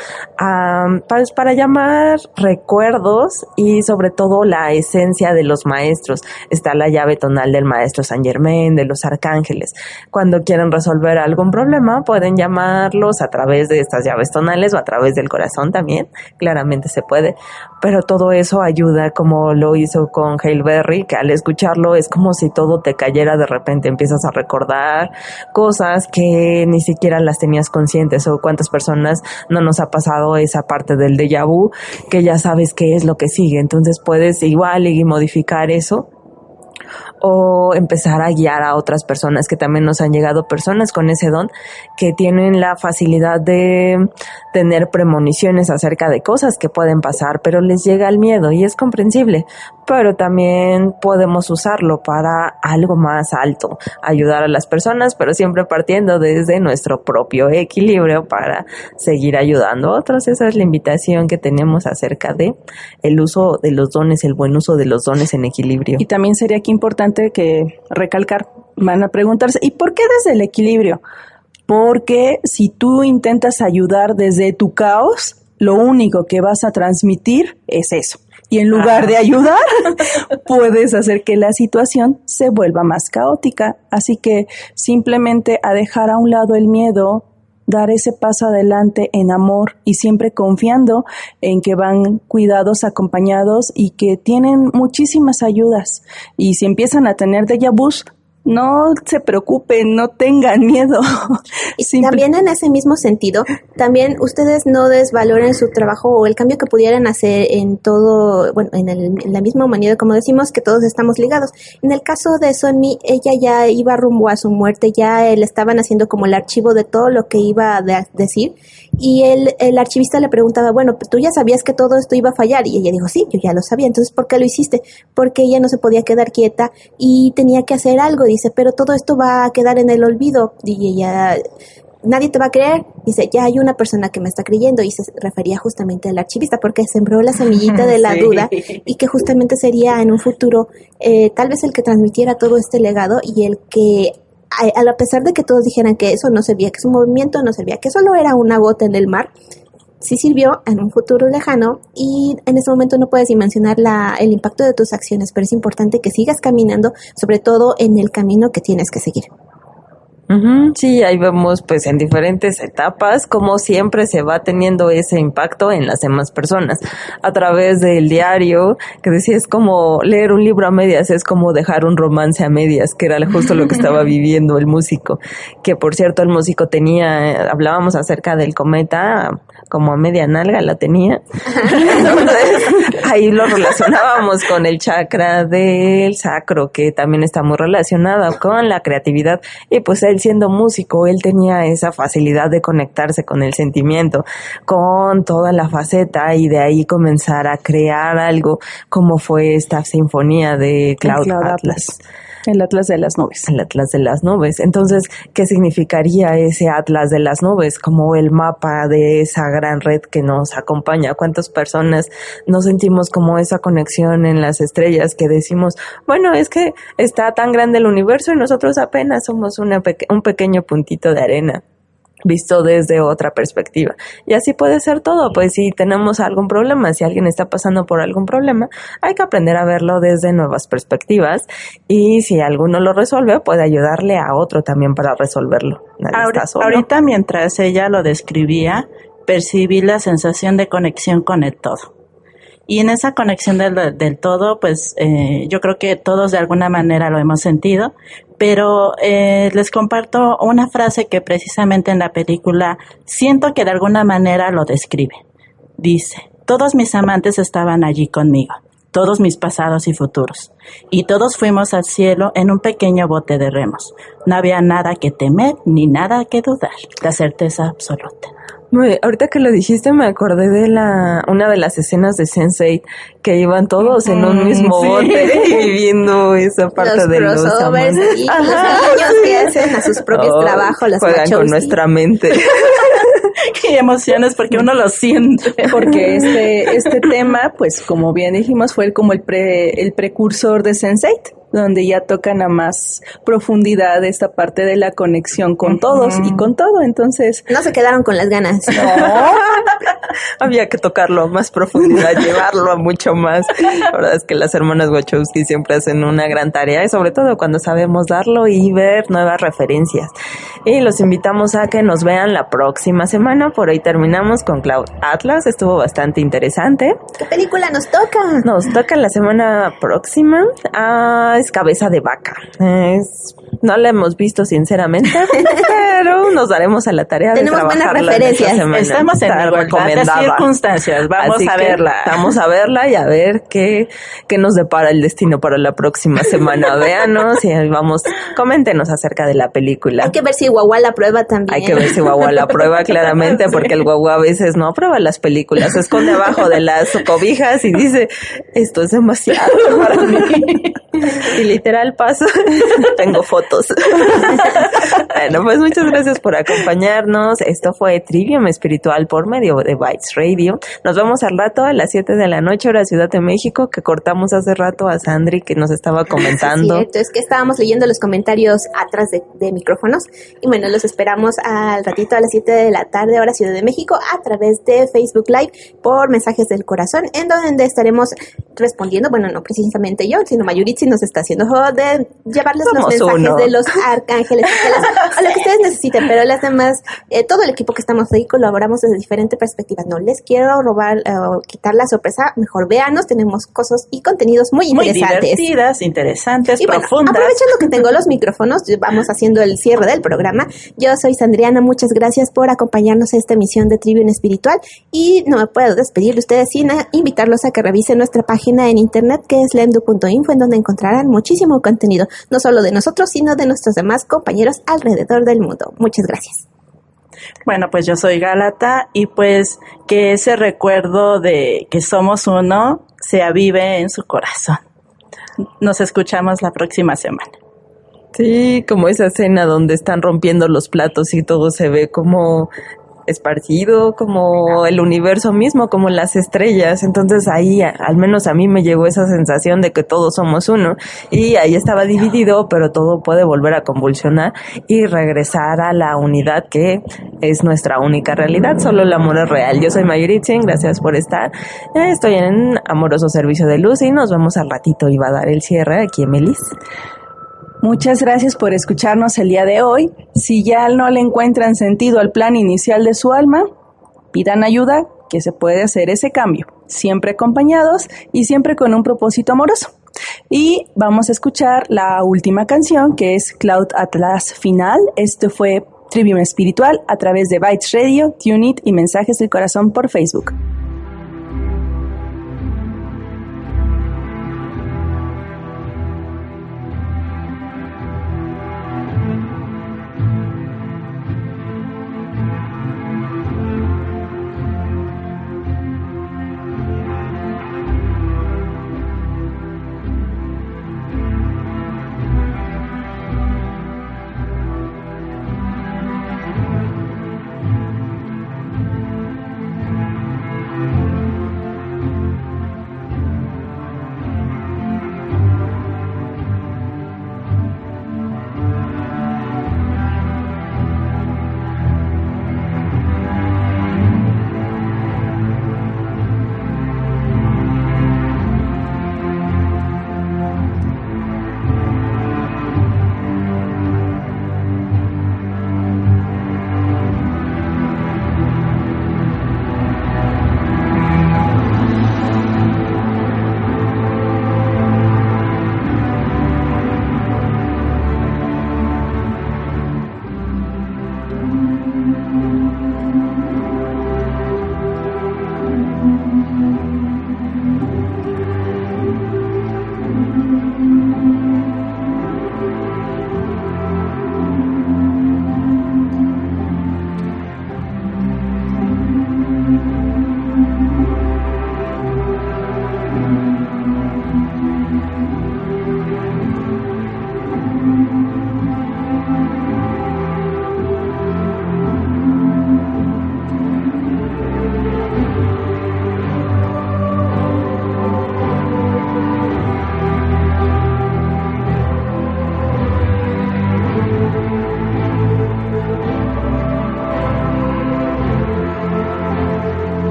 llamar recuerdos y sobre todo la esencia de los maestros. Está la llave tonal del maestro Saint Germain, de los arcángeles. Cuando quieren resolver algún problema pueden llamarlos a través de estas llaves tonales o a través del corazón también, claramente se puede, pero todo eso ayuda, como lo hizo con Halle Berry, que al escucharlo es como si todo te cayera de repente, empiezas a recordar cosas que ni siquiera las tenías conscientes. O cuántas personas no nos ha pasado esa parte del déjà vu, que ya sabes qué es lo que sigue, entonces puedes igual y modificar eso o empezar a guiar a otras personas, que también nos han llegado personas con ese don que tienen la facilidad de tener premoniciones acerca de cosas que pueden pasar, pero les llega el miedo y es comprensible, pero también podemos usarlo para algo más alto, ayudar a las personas, pero siempre partiendo desde nuestro propio equilibrio para seguir ayudando a otros. Esa es la invitación que tenemos acerca de el uso de los dones, el buen uso de los dones en equilibrio. Y también sería aquí importante que recalcar, van a preguntarse, ¿y por qué desde el equilibrio? Porque si tú intentas ayudar desde tu caos, lo único que vas a transmitir es eso. Y en lugar de ayudar, puedes hacer que la situación se vuelva más caótica. Así que simplemente a dejar a un lado el miedo, dar ese paso adelante en amor y siempre confiando en que van cuidados, acompañados y que tienen muchísimas ayudas. Y si empiezan a tener déjà vus, no se preocupen, no tengan miedo. Y también en ese mismo sentido, también ustedes no desvaloren su trabajo o el cambio que pudieran hacer en todo, bueno, en la misma humanidad, como decimos, que todos estamos ligados. En el caso de Sunmi, ella ya iba rumbo a su muerte, ya le estaban haciendo como el archivo de todo lo que iba a decir, y el archivista le preguntaba, bueno, tú ya sabías que todo esto iba a fallar, y ella dijo, sí, yo ya lo sabía. Entonces, ¿por qué lo hiciste? Porque ella no se podía quedar quieta y tenía que hacer algo. Dice, pero todo esto va a quedar en el olvido. Y ella, nadie te va a creer. Dice, ya hay una persona que me está creyendo. Y se refería justamente al archivista porque sembró la semillita de la duda y que justamente sería en un futuro tal vez el que transmitiera todo este legado y el que, a pesar de que todos dijeran que eso no servía, que su movimiento no servía, que solo era una gota en el mar, sí sirvió en un futuro lejano y en ese momento no puedes dimensionar el impacto de tus acciones, pero es importante que sigas caminando, sobre todo en el camino que tienes que seguir. Sí, ahí vemos pues en diferentes etapas como siempre se va teniendo ese impacto en las demás personas a través del diario, que decía, es como leer un libro a medias, es como dejar un romance a medias, que era justo lo que estaba viviendo el músico, que por cierto el músico hablábamos acerca del cometa, como a media nalga la tenía. Entonces, ahí lo relacionábamos con el chakra del sacro, que también está muy relacionado con la creatividad, y pues él siendo músico, él tenía esa facilidad de conectarse con el sentimiento, con toda la faceta, y de ahí comenzar a crear algo como fue esta sinfonía de Cloud Atlas. El Atlas de las Nubes. El Atlas de las Nubes. Entonces, ¿qué significaría ese Atlas de las Nubes? Como el mapa de esa gran red que nos acompaña. ¿Cuántas personas nos sentimos como esa conexión en las estrellas que decimos, bueno, es que está tan grande el universo y nosotros apenas somos un pequeño puntito de arena, visto desde otra perspectiva? Y así puede ser todo, pues si tenemos algún problema, si alguien está pasando por algún problema, hay que aprender a verlo desde nuevas perspectivas, y si alguno lo resuelve, puede ayudarle a otro también para resolverlo. Ahorita mientras ella lo describía, percibí la sensación de conexión con el todo. Y en esa conexión del todo, pues yo creo que todos de alguna manera lo hemos sentido, pero les comparto una frase que precisamente en la película siento que de alguna manera lo describe. Dice, todos mis amantes estaban allí conmigo, todos mis pasados y futuros, y todos fuimos al cielo en un pequeño bote de remos. No había nada que temer ni nada que dudar, la certeza absoluta. Ahorita que lo dijiste me acordé de una de las escenas de Sense8 que iban todos en un mismo bote viviendo esa parte de los crossovers y los niños que hacen a sus propios trabajos, las juegan Wachowski. con nuestra mente. Qué emociones, porque uno lo siente. Porque este tema, pues como bien dijimos, fue como el precursor de Sense8, donde ya tocan a más profundidad esta parte de la conexión con todos y con todo. Entonces, no se quedaron con las ganas. No, había que tocarlo a más profundidad, llevarlo a mucho más. La verdad es que las hermanas Wachowski siempre hacen una gran tarea, y sobre todo cuando sabemos darlo y ver nuevas referencias. Y los invitamos a que nos vean la próxima semana. Por hoy terminamos con Cloud Atlas. Estuvo bastante interesante. ¿Qué película nos toca? Nos toca la semana próxima. Es Cabeza de Vaca. No la hemos visto sinceramente, pero nos daremos a la tarea de trabajarla. Tenemos buenas referencias. Estamos en igualdad de circunstancias. Vamos a verla. Vamos a verla y a ver qué nos depara el destino para la próxima semana. Véanos y coméntenos acerca de la película. Hay que ver si Guagua la prueba también. Hay que ver si Guagua la prueba claramente, porque el Guagua a veces no aprueba las películas, se esconde abajo de las cobijas y dice, esto es demasiado para mí. Y literal paso, tengo fotos. Bueno, pues muchas gracias por acompañarnos. Esto fue Trivium Espiritual por medio de Bytes Radio. Nos vemos al rato a las 7 de la noche, hora Ciudad de México, que cortamos hace rato a Sandri, que nos estaba comentando. Sí, es que estábamos leyendo los comentarios atrás de micrófonos. Y bueno, los esperamos al ratito a las 7 de la tarde, hora Ciudad de México, a través de Facebook Live por Mensajes del Corazón, en donde estaremos respondiendo, bueno, no precisamente yo, sino Mayuritsi nos está haciendo juego de llevarles los mensajes de los arcángeles, o lo que ustedes necesiten, pero las demás, todo el equipo que estamos ahí colaboramos desde diferentes perspectivas. No les quiero robar o quitar la sorpresa, mejor véanos, tenemos cosas y contenidos muy interesantes. Muy divertidas, interesantes, y bueno, profundas. aprovechando que tengo los micrófonos, vamos haciendo el cierre del programa. Yo soy Sandriana, muchas gracias por acompañarnos a esta emisión de Trivium Espiritual y no me puedo despedir de ustedes sin invitarlos a que revisen nuestra página en internet, que es lemdu.info, en donde encontrarán muchísimo contenido, no solo de nosotros, sino de nuestros demás compañeros alrededor del mundo. Muchas gracias. Bueno, pues yo soy Gálata y pues que ese recuerdo de que somos uno se avive en su corazón. Nos escuchamos la próxima semana. Sí, como esa escena donde están rompiendo los platos y todo se ve como esparcido, como el universo mismo, como las estrellas. Entonces ahí, al menos a mí me llegó esa sensación de que todos somos uno, y ahí estaba dividido, pero todo puede volver a convulsionar y regresar a la unidad que es nuestra única realidad. Solo el amor es real. Yo soy Mayuritzin, gracias por estar. Estoy en Amoroso Servicio de Luz y nos vemos al ratito. Y va a dar el cierre aquí Melis. Muchas gracias por escucharnos el día de hoy. Si ya no le encuentran sentido al plan inicial de su alma, pidan ayuda, que se puede hacer ese cambio, siempre acompañados y siempre con un propósito amoroso. Y vamos a escuchar la última canción, que es Cloud Atlas Final. Esto fue Trivium Espiritual a través de Bytes Radio, TuneIt y Mensajes del Corazón por Facebook.